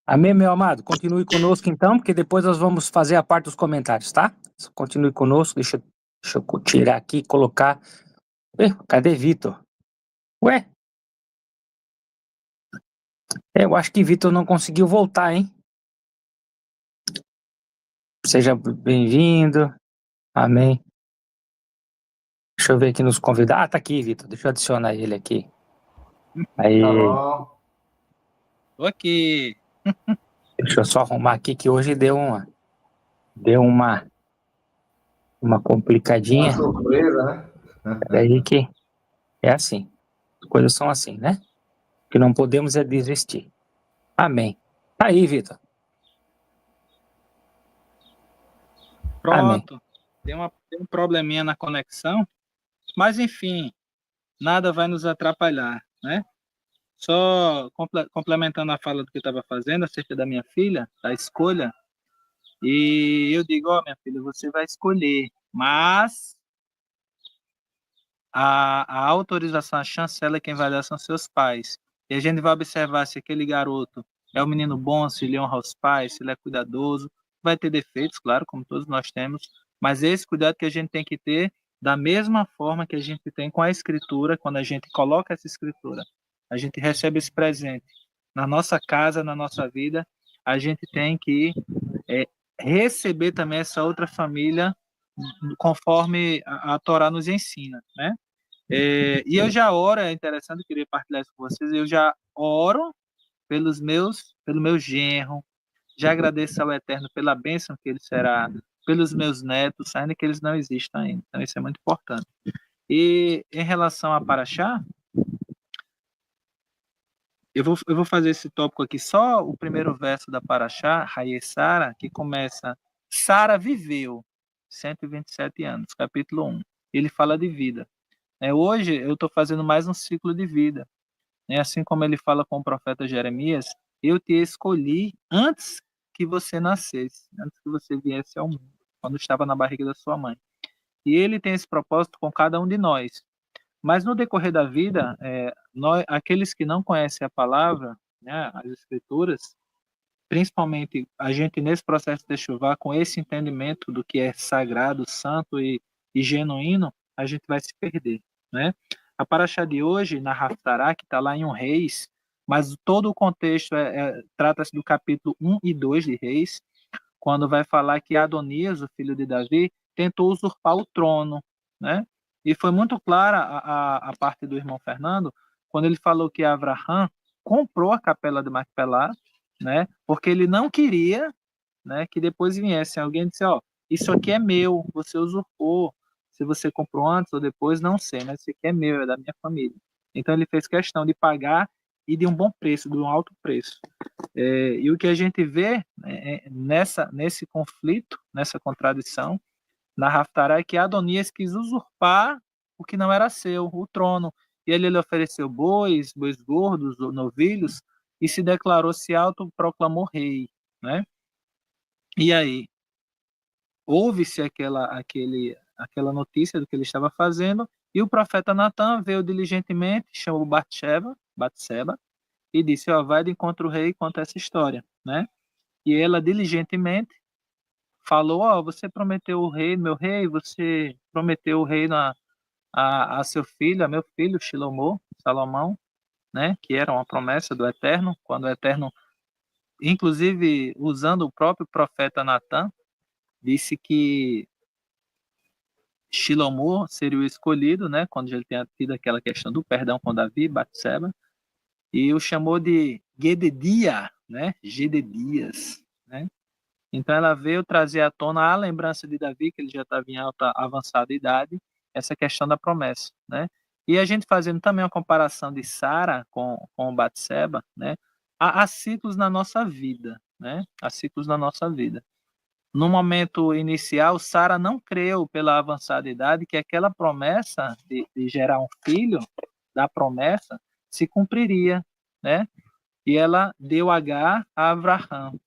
Amém, meu amado. Continue conosco então, porque depois nós vamos fazer a parte dos comentários, tá? Continue conosco. Deixa eu tirar aqui e colocar... Cadê Vitor? Ué? Eu acho que Vitor não conseguiu voltar, hein? Seja bem-vindo. Amém. Deixa eu ver aqui nos convidados. Ah, tá aqui, Vitor. Deixa eu adicionar ele aqui. Aí. Tá bom. Tô aqui. Deixa eu só arrumar aqui que hoje deu uma complicadinha. Uma surpresa, né? Daí que é assim. As coisas são assim, né? O que não podemos é desistir. Amém. Tá aí, Vitor. Pronto. Tem um probleminha na conexão, mas enfim, nada vai nos atrapalhar, né? Só complementando a fala do que eu estava fazendo acerca da minha filha, da escolha, e eu digo, minha filha, você vai escolher, mas a autorização, a chancela, quem vai dar são seus pais. E a gente vai observar se aquele garoto é um menino bom, se ele honra os pais, se ele é cuidadoso. Vai ter defeitos, claro, como todos nós temos, mas esse cuidado que a gente tem que ter da mesma forma que a gente tem com a escritura, quando a gente coloca essa escritura, a gente recebe esse presente na nossa casa, na nossa vida, a gente tem que receber também essa outra família conforme a Torá nos ensina, né? E eu já oro, é interessante, eu queria partilhar isso com vocês, eu já oro pelo meu genro, já agradeço ao Eterno pela bênção que ele será, pelos meus netos, ainda que eles não existam ainda, então isso é muito importante. E em relação a Paraxá, eu vou fazer esse tópico aqui, só o primeiro verso da Paraxá, Haye Sara, que começa, Sara viveu 127 anos, capítulo 1, ele fala de vida. Hoje eu estou fazendo mais um ciclo de vida. Assim como ele fala com o profeta Jeremias, eu te escolhi antes que você nascesse, antes que você viesse ao mundo, quando estava na barriga da sua mãe. E ele tem esse propósito com cada um de nós. Mas no decorrer da vida, aqueles que não conhecem a palavra, né, as escrituras, principalmente a gente nesse processo de chuvar, com esse entendimento do que é sagrado, santo e genuíno, a gente vai se perder, né? A paraxá de hoje, na Haftará, que está lá em 1 Reis, mas todo o contexto trata-se do capítulo 1 e 2 de Reis, quando vai falar que Adonias, o filho de Davi, tentou usurpar o trono, né? E foi muito clara a parte do irmão Fernando, quando ele falou que Avraham comprou a capela de Macpelá, né? Porque ele não queria, né, que depois viesse alguém e disse, isso aqui é meu, você usurpou, se você comprou antes ou depois, não sei, mas isso aqui é meu, é da minha família. Então ele fez questão de pagar e de um bom preço, de um alto preço. E o que a gente vê nesse conflito, nessa contradição, na Haftará, é que Adonias quis usurpar o que não era seu, o trono. E ele ofereceu bois gordos, novilhos, e se declarou, se autoproclamou rei, né? E aí, houve-se aquela notícia do que ele estava fazendo, E o profeta Natan veio diligentemente, chamou Batseba, e disse, ó, vai de encontro ao rei e conta essa história, né? E ela diligentemente falou, ó, você prometeu o rei, meu rei, você prometeu o reino a seu filho, a meu filho, Salomão, né? Que era uma promessa do Eterno, quando o Eterno, inclusive usando o próprio profeta Natan, disse que Shilomô seria o escolhido, né? Quando ele tinha tido aquela questão do perdão com Davi, Batseba, e o chamou de Gededia, né? Gededias, né? Então ela veio trazer à tona a lembrança de Davi, que ele já estava em alta, avançada idade, essa questão da promessa, né? E a gente fazendo também uma comparação de Sara com Batseba, né? Há ciclos na nossa vida, né? Há ciclos na nossa vida. No momento inicial, Sara não creu pela avançada idade que aquela promessa de gerar um filho, da promessa, se cumpriria, né? E ela deu Agar a Abraão.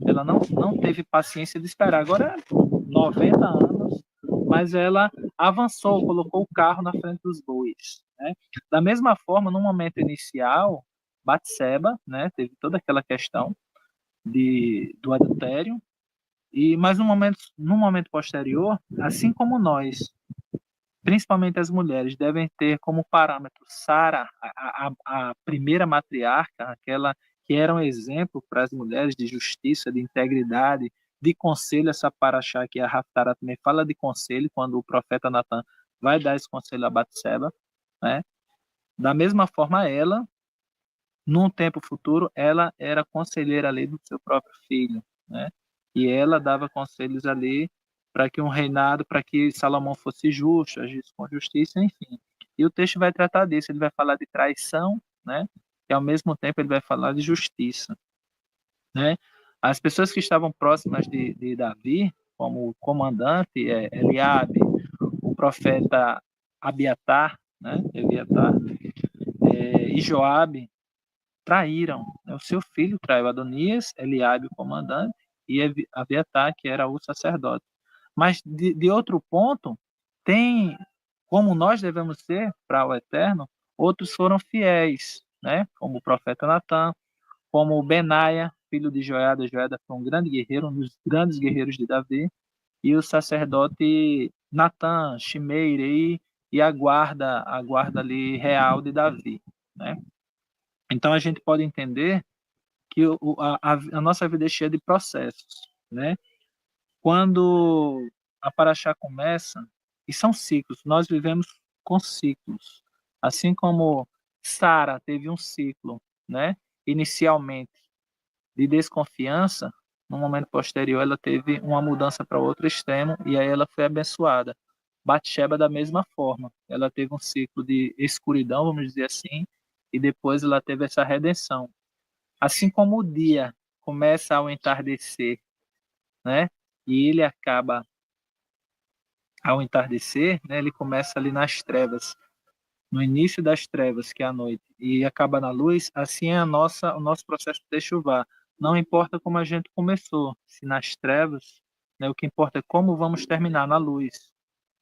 Ela não teve paciência de esperar. Agora, 90 anos, mas ela avançou, colocou o carro na frente dos bois, né? Da mesma forma, no momento inicial, Batseba, né, teve toda aquela questão do adultério, mas no momento posterior, assim como nós, principalmente as mulheres, devem ter como parâmetro Sara, a primeira matriarca, aquela que era um exemplo para as mulheres de justiça, de integridade, de conselho. Essa paraxá que a Haftarah também fala de conselho, quando o profeta Natan vai dar esse conselho a Batseba, né? Da mesma forma, ela, num tempo futuro, ela era conselheira ali do seu próprio filho, né? E ela dava conselhos ali para que um reinado, para que Salomão fosse justo, agisse com justiça, enfim. E o texto vai tratar disso, ele vai falar de traição, né? E ao mesmo tempo ele vai falar de justiça, né? As pessoas que estavam próximas de Davi, como o comandante Eliabe, o profeta Abiatar, né? E Joabe, traíram, né? O seu filho traiu Adonias, Eliabe, o comandante, e Abiatar, que era o sacerdote. Mas, de outro ponto, tem como nós devemos ser para o Eterno, outros foram fiéis, né? Como o profeta Natan, como o Benaia, filho de Joiada. Joiada foi um grande guerreiro, um dos grandes guerreiros de Davi, e o sacerdote Natan, Shimei e a guarda ali real de Davi, né? Então a gente pode entender que a nossa vida é cheia de processos, né? Quando a Paraxá começa, e são ciclos, nós vivemos com ciclos. Assim como Sara teve um ciclo, né? Inicialmente de desconfiança, no momento posterior ela teve uma mudança para outro extremo e aí ela foi abençoada. Batsheba da mesma forma, ela teve um ciclo de escuridão, vamos dizer assim, e depois ela teve essa redenção. Assim como o dia começa ao entardecer, né? E ele acaba ao entardecer, né? Ele começa ali nas trevas, no início das trevas, que é a noite, e acaba na luz. Assim é o nosso processo de chuva. Não importa como a gente começou, se nas trevas, né? O que importa é como vamos terminar na luz.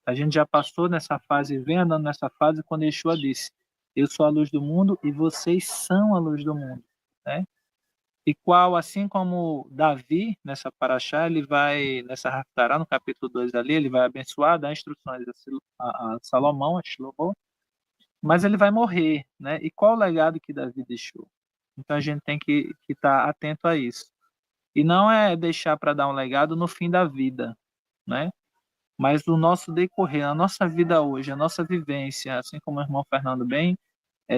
A gente já passou nessa fase, vem andando nessa fase quando Yeshua disse: eu sou a luz do mundo e vocês são a luz do mundo, né? E qual, assim como Davi, nessa paraxá, ele vai, nessa Haftará, no capítulo 2 ali, ele vai abençoar, dar instruções a Salomão, a Shlomo, mas ele vai morrer, né? E qual o legado que Davi deixou? Então a gente tem que estar atento a isso. E não é deixar para dar um legado no fim da vida, né? Mas o nosso decorrer, a nossa vida hoje, a nossa vivência, assim como o irmão Fernando bem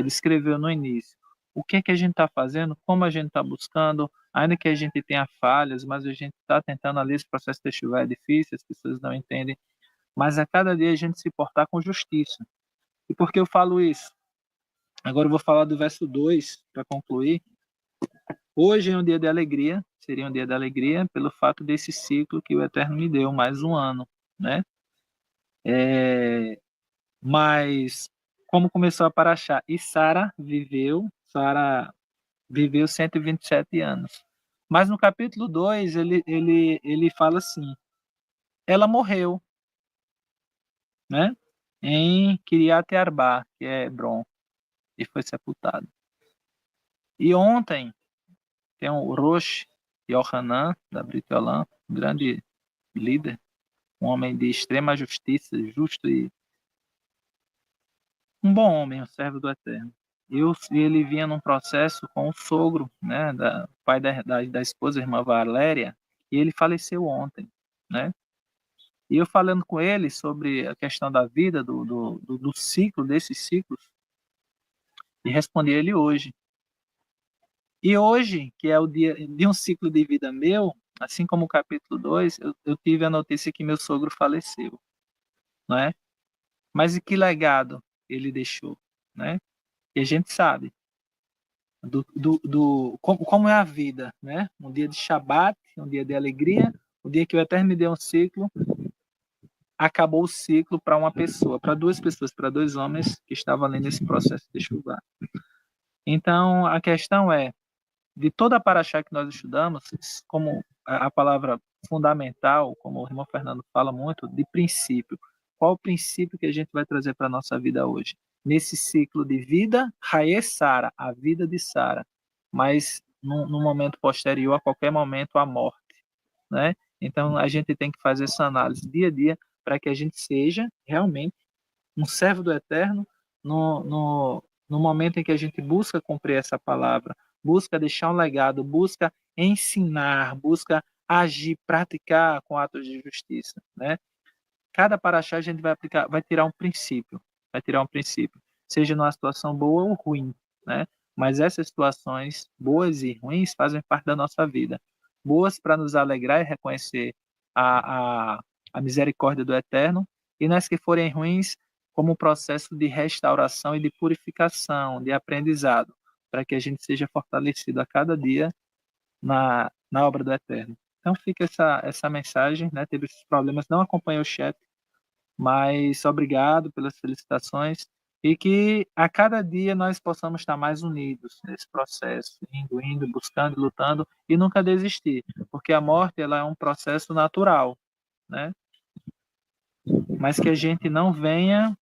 descreveu no início. O que é que a gente está fazendo, como a gente está buscando, ainda que a gente tenha falhas, mas a gente está tentando ali. Esse processo de chuva é difícil, as pessoas não entendem, mas a cada dia a gente se portar com justiça. E por que eu falo isso? Agora eu vou falar do verso 2 para concluir. Hoje é um dia de alegria, seria um dia de alegria pelo fato desse ciclo que o Eterno me deu, mais um ano, né? Mas como começou a paraxá? E Sara viveu 127 anos. Mas no capítulo 2, ele fala assim, ela morreu, né? em Kiriat Arba, que é Hebron, e foi sepultado. E ontem tem o Rosh Yohanan, da Brit Olam, um grande líder, um homem de extrema justiça, justo e um bom homem, um servo do Eterno. E ele vinha num processo com o sogro, né, pai da esposa, a irmã Valéria, e ele faleceu ontem, né? E eu falando com ele sobre a questão da vida, do ciclo, desses ciclos, e respondi ele hoje. E hoje, que é o dia de um ciclo de vida meu, assim como o capítulo 2, eu tive a notícia que meu sogro faleceu, não é? Mas e que legado ele deixou, né? E a gente sabe como é a vida, né? Um dia de Shabat, um dia de alegria, o dia que o Eterno me deu um ciclo, acabou o ciclo para uma pessoa, para duas pessoas, para dois homens que estavam ali nesse processo de chuva. Então, a questão é, de toda a paraxá que nós estudamos, como a palavra fundamental, como o irmão Fernando fala muito, de princípio. Qual o princípio que a gente vai trazer para a nossa vida hoje? Nesse ciclo de vida, Haye Sara, a vida de Sara, mas no momento posterior, a qualquer momento, a morte, né? Então, a gente tem que fazer essa análise dia a dia para que a gente seja realmente um servo do Eterno no momento em que a gente busca cumprir essa palavra, busca deixar um legado, busca ensinar, busca agir, praticar com atos de justiça, né? Cada paraxá a gente vai aplicar, vai tirar um princípio, seja numa situação boa ou ruim, né? Mas essas situações boas e ruins fazem parte da nossa vida. Boas para nos alegrar e reconhecer a misericórdia do Eterno, e nas que forem ruins, como um processo de restauração e de purificação, de aprendizado, para que a gente seja fortalecido a cada dia na obra do Eterno. Então fica essa mensagem, né? Teve esses problemas, não acompanhei o chat, mas obrigado pelas felicitações e que a cada dia nós possamos estar mais unidos nesse processo, indo, buscando, lutando e nunca desistir, porque a morte ela é um processo natural, né? Mas que a gente não venha,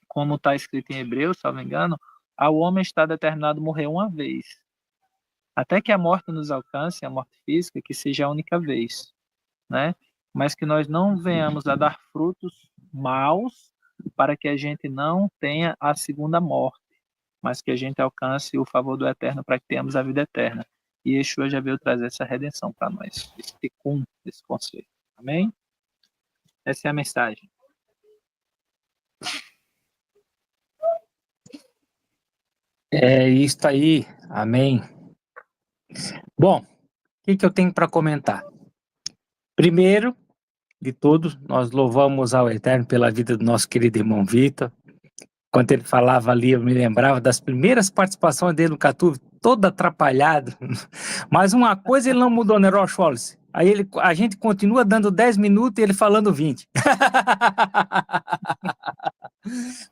como está escrito em Hebreus, se não me engano, ao homem está determinado morrer uma vez. Até que a morte nos alcance, a morte física, que seja a única vez, né? Mas que nós não venhamos a dar frutos maus para que a gente não tenha a segunda morte, mas que a gente alcance o favor do Eterno para que tenhamos a vida eterna. E Yeshua já veio trazer essa redenção para nós, esse tikkun, esse conceito. Amém? Essa é a mensagem. É isso aí, amém. Bom, o que eu tenho para comentar? Primeiro de tudo, nós louvamos ao Eterno pela vida do nosso querido irmão Vitor. Quando ele falava ali, eu me lembrava das primeiras participações dele no Catuve, todo atrapalhado. Mas uma coisa ele não mudou, né, Rosh Wallace? Aí a gente continua dando 10 minutos e ele falando 20.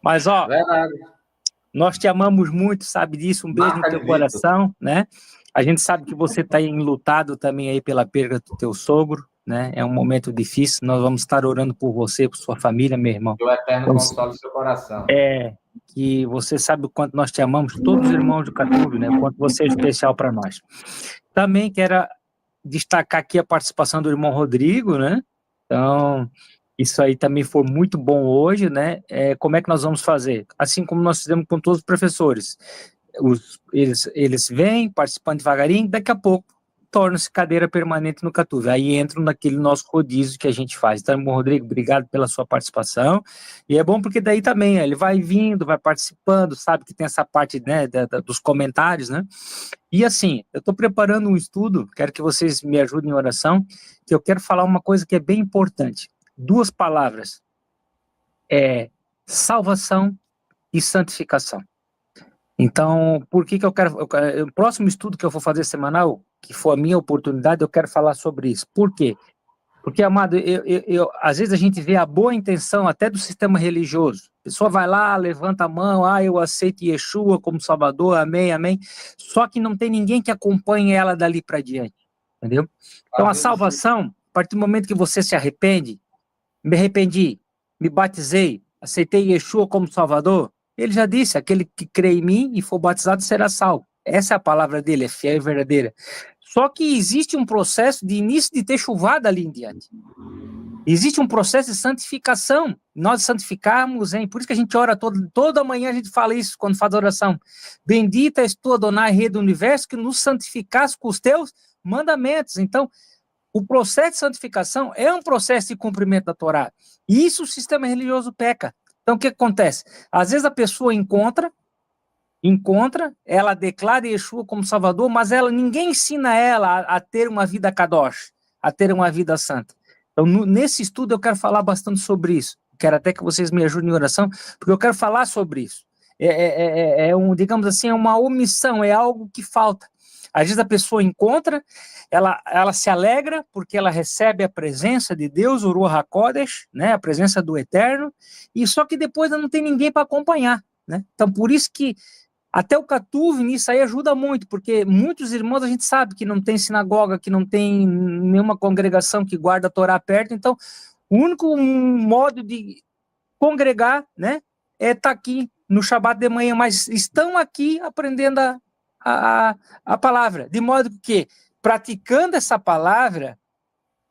Mas, ó, Verdade. nós te amamos muito, sabe disso, um beijo no teu coração, né? A gente sabe que você está enlutado também aí pela perda do teu sogro, né? É um momento difícil, nós vamos estar orando por você, por sua família, meu irmão. Que o Eterno console o seu coração. Que você sabe o quanto nós te amamos, todos os irmãos do Catuve, né? O quanto você é especial para nós. Também quero destacar aqui a participação do irmão Rodrigo, né? Então, isso aí também foi muito bom hoje, né? Como é que nós vamos fazer? Assim como nós fizemos com todos os professores. Eles vêm participando devagarinho, daqui a pouco torna-se cadeira permanente no Catuve. Aí entram naquele nosso rodízio que a gente faz. Então, irmão Rodrigo, obrigado pela sua participação. E é bom porque daí também ele vai vindo, vai participando, sabe que tem essa parte, né, dos comentários, né? E assim, eu estou preparando um estudo, quero que vocês me ajudem em oração, que eu quero falar uma coisa que é bem importante. 2 palavras. Salvação e santificação. Então, por que eu quero... O próximo estudo que eu vou fazer semanal, que for a minha oportunidade, eu quero falar sobre isso. Por quê? Porque, amado, às vezes a gente vê a boa intenção até do sistema religioso. A pessoa vai lá, levanta a mão, eu aceito Yeshua como Salvador, amém, amém. Só que não tem ninguém que acompanhe ela dali para diante, entendeu? Então, a salvação, a partir do momento que você se arrepende, me arrependi, me batizei, aceitei Yeshua como Salvador? Ele já disse, aquele que crê em mim e for batizado será salvo. Essa é a palavra dele, é fiel e verdadeira. Só que existe um processo de início de techuvá dali em diante. Existe um processo de santificação. Nós santificarmos, hein? Por isso que a gente ora toda manhã, a gente fala isso quando faz a oração. Bendita és tu, Adonai, Rei do Universo, que nos santificasse com os teus mandamentos. Então, o processo de santificação é um processo de cumprimento da Torá. E isso o sistema religioso peca. Então, o que acontece? Às vezes a pessoa encontra, ela declara Yeshua como Salvador, mas ninguém ensina ela a ter uma vida kadosh, a ter uma vida santa. Então, nesse estudo eu quero falar bastante sobre isso. Quero até que vocês me ajudem em oração, porque eu quero falar sobre isso. Digamos assim, é uma omissão, é algo que falta. Às vezes a pessoa encontra, ela se alegra porque ela recebe a presença de Deus, o Ruach HaKodesh, né, a presença do Eterno, e só que depois não tem ninguém para acompanhar, né? Então, por isso que até o Katuv nisso aí ajuda muito, porque muitos irmãos a gente sabe que não tem sinagoga, que não tem nenhuma congregação que guarda a Torá perto, então o único modo de congregar, né, é estar aqui no Shabat de manhã, mas estão aqui aprendendo a palavra, de modo que, praticando essa palavra,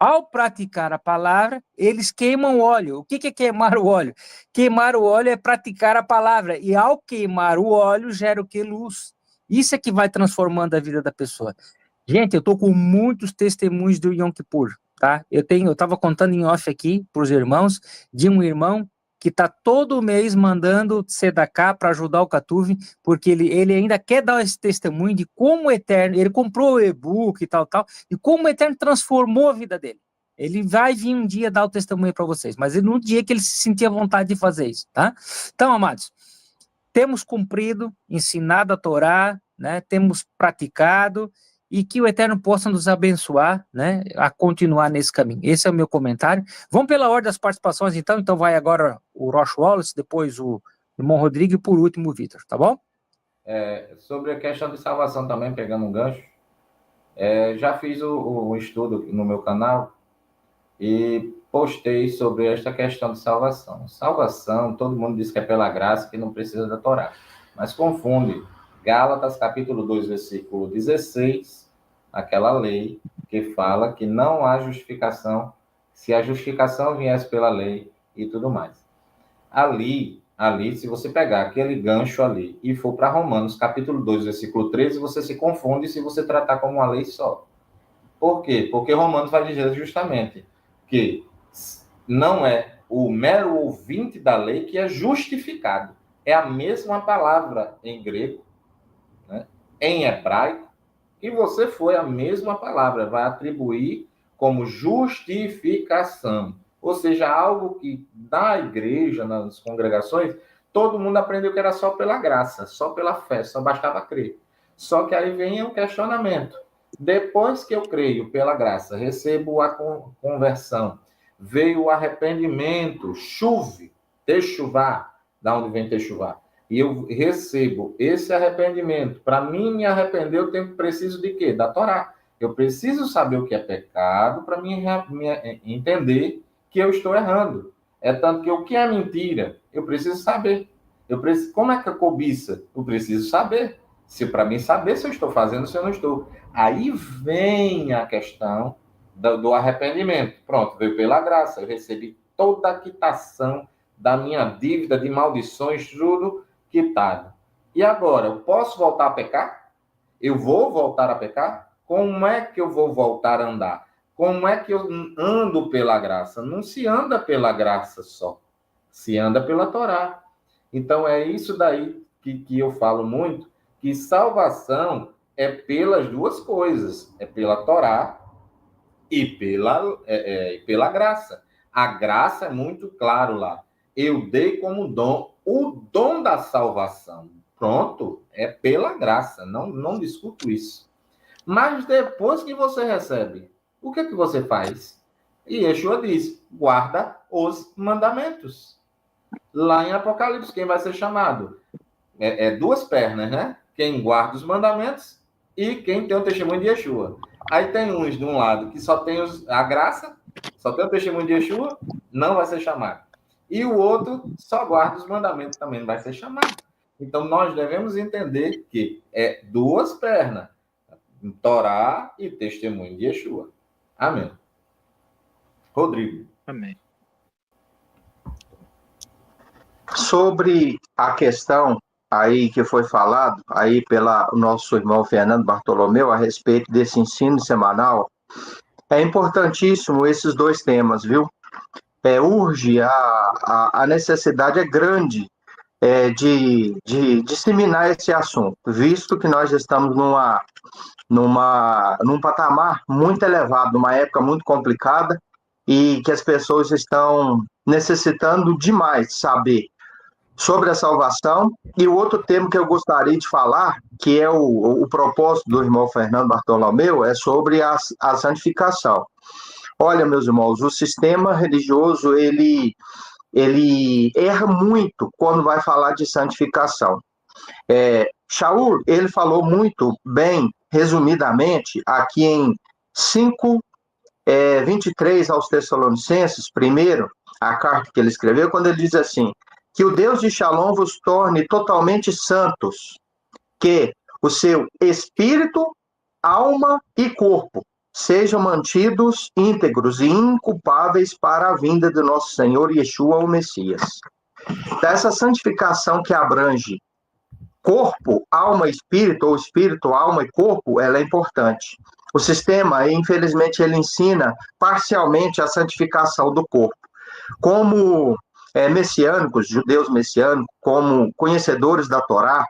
ao praticar a palavra, eles queimam o óleo. O que é queimar o óleo? Queimar o óleo é praticar a palavra. E ao queimar o óleo, gera o que? Luz. Isso é que vai transformando a vida da pessoa. Gente, eu estou com muitos testemunhos do Yom Kippur, tá? Eu estava contando em off aqui para os irmãos, de um irmão que está todo mês mandando tzedakah para ajudar o Katuv, porque ele ainda quer dar esse testemunho de como o Eterno, ele comprou o e-book e tal, e como o Eterno transformou a vida dele. Ele vai vir um dia dar o testemunho para vocês, mas no dia que ele se sentia vontade de fazer isso, tá? Então, amados, temos cumprido, ensinado a Torá, né? Temos praticado, e que o Eterno possa nos abençoar, né, a continuar nesse caminho. Esse é o meu comentário. Vamos pela ordem das participações, então. Então vai agora o Rosh Wallace, depois o irmão Rodrigo e por último o Vitor, tá bom? Sobre a questão de salvação também, pegando um gancho, já fiz o estudo no meu canal e postei sobre esta questão de salvação. Salvação, todo mundo diz que é pela graça, que não precisa da Torá, mas confunde. Gálatas, capítulo 2, versículo 16, aquela lei que fala que não há justificação se a justificação viesse pela lei e tudo mais. Ali, se você pegar aquele gancho ali e for para Romanos, capítulo 2, versículo 13, você se confunde se você tratar como uma lei só. Por quê? Porque Romanos vai dizer justamente que não é o mero ouvinte da lei que é justificado. É a mesma palavra em grego, né, em hebraico, e você foi a mesma palavra, vai atribuir como justificação. Ou seja, algo que na igreja, nas congregações, todo mundo aprendeu que era só pela graça, só pela fé, só bastava crer. Só que aí vem o questionamento. Depois que eu creio pela graça, recebo a conversão, veio o arrependimento, techuvá, da onde vem techuvá, e eu recebo esse arrependimento. Para mim me arrepender, eu preciso de quê? Da Torá. Eu preciso saber o que é pecado para mim entender que eu estou errando. É tanto que o que é mentira, eu preciso saber. Como é que é cobiça? Eu preciso saber. Para mim saber se eu estou fazendo, se eu não estou. Aí vem a questão do arrependimento. Pronto, veio pela graça. Eu recebi toda a quitação da minha dívida de maldições, tudo quitado. E agora, eu posso voltar a pecar? Eu vou voltar a pecar? Como é que eu vou voltar a andar? Como é que eu ando pela graça? Não se anda pela graça só. Se anda pela Torá. Então, é isso daí que eu falo muito, que salvação é pelas duas coisas. É pela Torá e pela graça. A graça é muito claro lá. Eu dei como dom o dom da salvação. Pronto, é pela graça. Não discuto isso. Mas depois que você recebe, o que você faz? E Yeshua diz, guarda os mandamentos. Lá em Apocalipse, quem vai ser chamado? Duas pernas, né? Quem guarda os mandamentos e quem tem o testemunho de Yeshua. Aí tem uns de um lado que só tem a graça, só tem o testemunho de Yeshua, não vai ser chamado. e o outro só guarda os mandamentos, também não vai ser chamado. Então, nós devemos entender que é duas pernas, Torá e testemunho de Yeshua. Amém. Rodrigo. Amém. Sobre a questão aí que foi falado aí pelo nosso irmão Fernando Bartolomeu a respeito desse ensino semanal, é importantíssimo esses dois temas, viu? Urge, a necessidade é grande de disseminar esse assunto, visto que nós estamos num patamar muito elevado, numa época muito complicada, e que as pessoas estão necessitando demais saber sobre a salvação. E o outro tema que eu gostaria de falar, que é o propósito do irmão Fernando Bartolomeu, é sobre a santificação. Olha, meus irmãos, o sistema religioso, ele erra muito quando vai falar de santificação. Shaul, ele falou muito bem, resumidamente, aqui em 5:23 aos Tessalonicenses, primeiro, a carta que ele escreveu, quando ele diz assim, que o Deus de Shalom vos torne totalmente santos, que o seu espírito, alma e corpo sejam mantidos íntegros e inculpáveis para a vinda do nosso Senhor Yeshua, o Messias. Então, essa santificação que abrange corpo, alma e espírito, ou espírito, alma e corpo, ela é importante. O sistema, infelizmente, ele ensina parcialmente a santificação do corpo. Como messiânicos, judeus messiânicos, como conhecedores da Torá,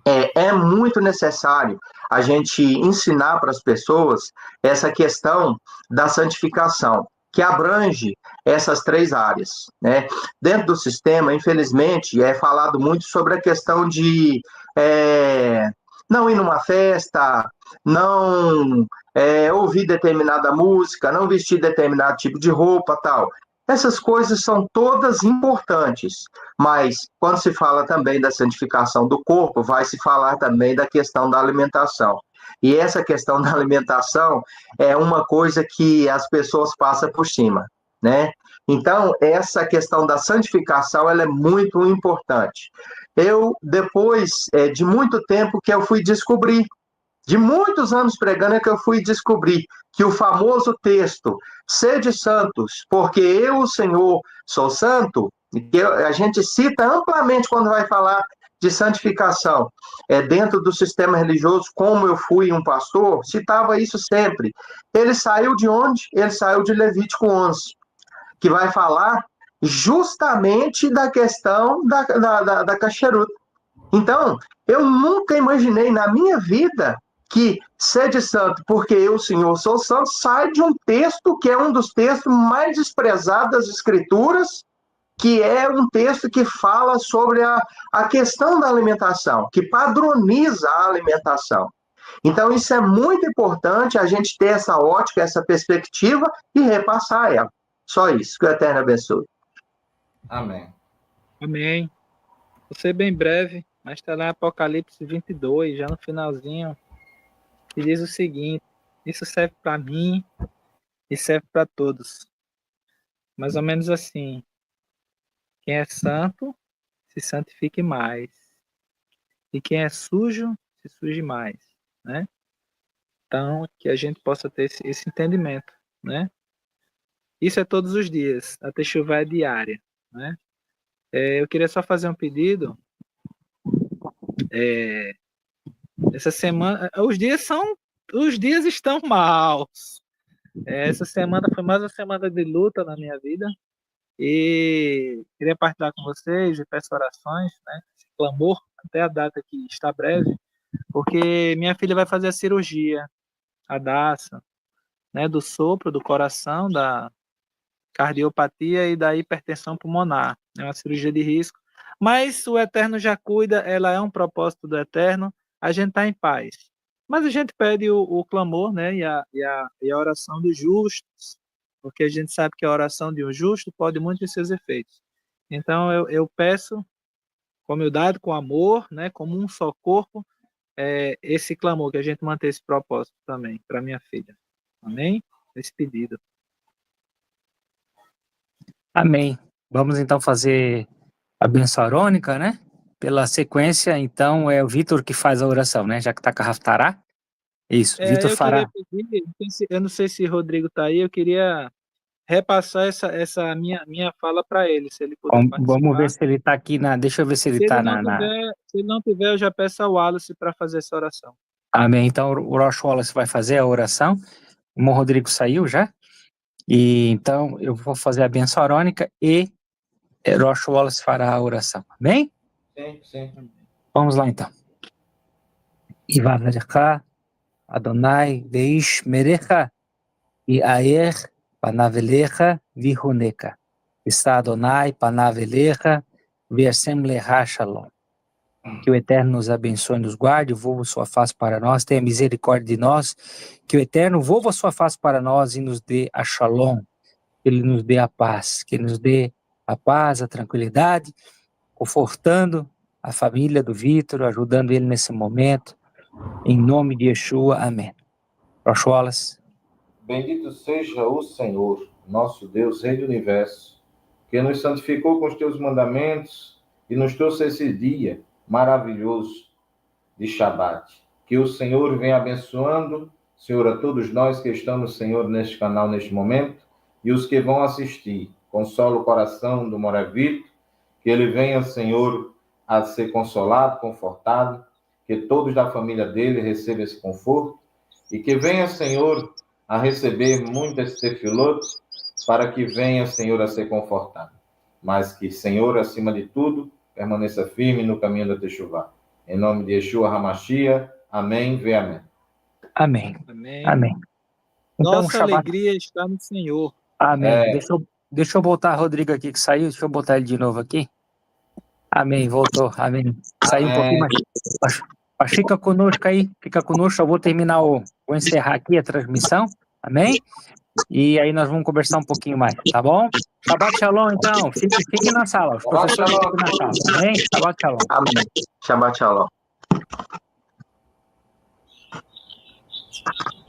é muito necessário a gente ensinar para as pessoas essa questão da santificação, que abrange essas três áreas, né? Dentro do sistema, infelizmente, é falado muito sobre a questão de não ir numa festa, não ouvir determinada música, não vestir determinado tipo de roupa, tal. Essas coisas são todas importantes, mas quando se fala também da santificação do corpo, vai se falar também da questão da alimentação. E essa questão da alimentação é uma coisa que as pessoas passam por cima, né? Então, essa questão da santificação, ela é muito importante. Depois de muito tempo que eu fui descobrir, de muitos anos pregando, é que eu fui descobrir que o famoso texto, sede santos, porque eu, o Senhor, sou santo, que a gente cita amplamente quando vai falar de santificação, dentro do sistema religioso, como eu fui um pastor, citava isso sempre. Ele saiu de onde? Ele saiu de Levítico 11, que vai falar justamente da questão da kasherut. Então, eu nunca imaginei na minha vida que sede santo, porque eu, Senhor, sou santo, sai de um texto que é um dos textos mais desprezados das Escrituras, que é um texto que fala sobre a questão da alimentação, que padroniza a alimentação. Então, isso é muito importante, a gente ter essa ótica, essa perspectiva e repassar ela. Só isso. Que o Eterno abençoe. Amém. Amém. Vou ser bem breve, mas está lá em Apocalipse 22, já no finalzinho, que diz o seguinte: isso serve para mim e serve para todos. Mais ou menos assim: quem é santo, se santifique mais. E quem é sujo, se suje mais, né? Então, que a gente possa ter esse entendimento, né? Isso é todos os dias, a techuvá é diária, né? Eu queria só fazer um pedido. Essa semana, os dias estão maus. Essa semana foi mais uma semana de luta na minha vida e queria partilhar com vocês e peço orações, né? Esse clamor até a data que está breve, porque minha filha vai fazer a cirurgia, a Daça, né? Do sopro do coração, da cardiopatia e da hipertensão pulmonar. É uma cirurgia de risco, mas o Eterno já cuida, ela é um propósito do Eterno, a gente está em paz. Mas a gente pede o clamor, né, e a oração dos justos, porque a gente sabe que a oração de um justo pode muito ter seus efeitos. Então eu peço, com humildade, com amor, né, como um só corpo, esse clamor, que a gente mantenha esse propósito também para minha filha. Amém? Esse pedido. Amém. Vamos então fazer a bênção arônica, né? Pela sequência, então, é o Vitor que faz a oração, né? Já que tá com a Haftará. Isso, Vitor Eu fará. queria pedir, eu não sei se o Rodrigo está aí, eu queria repassar essa minha fala para ele, se ele puder Vamos ver participar. se ele tá aqui na... Deixa eu ver se ele tá Se ele não tiver, eu já peço ao Wallace para fazer essa oração. Amém. Então, o Rosh Wallace vai fazer a oração. O irmão Rodrigo saiu já. E então, eu vou fazer a bênção arônica e Rosh Wallace fará a oração. Amém? Sim. Vamos lá, então. Ivaverecha, Adonai, Veish Merecha, Iaer, Panavelecha, Vihuneca. Está Adonai, Panavelecha, Versem Lecha Shalom. Que o Eterno nos abençoe e nos guarde, volva sua face para nós, tenha misericórdia de nós, que o Eterno volva sua face para nós e nos dê a Shalom, que Ele nos dê a paz, que Ele nos dê a paz, a tranquilidade, confortando a família do Vitor, ajudando ele nesse momento, em nome de Yeshua, amém. Rosh Wallace. Bendito seja o Senhor, nosso Deus, Rei do Universo, que nos santificou com os teus mandamentos e nos trouxe esse dia maravilhoso de Shabat. Que o Senhor venha abençoando, Senhor, a todos nós que estamos, Senhor, neste canal, neste momento, e os que vão assistir. Consola o coração do Moravito, que ele venha, Senhor, a ser consolado, confortado, que todos da família dele recebam esse conforto, e que venha, Senhor, a receber muitas tefilotes, para que venha, Senhor, a ser confortado. Mas que, Senhor, acima de tudo, permaneça firme no caminho da Techuvá. Em nome de Yeshua HaMashiach, amém, vê amém. Amém. Amém. Amém. Então, Nossa alegria está no Senhor. Amém. Deixa eu botar o Rodrigo aqui que saiu, deixa eu botar ele de novo aqui. Amém, voltou, amém. Saiu um pouquinho, mas fica conosco aí, eu vou vou encerrar aqui a transmissão, amém? E aí nós vamos conversar um pouquinho mais, tá bom? Shabbat Shalom, então, fique na sala, os professores fiquem na sala, amém? Shabbat Shalom. Amém. Shabbat Shalom.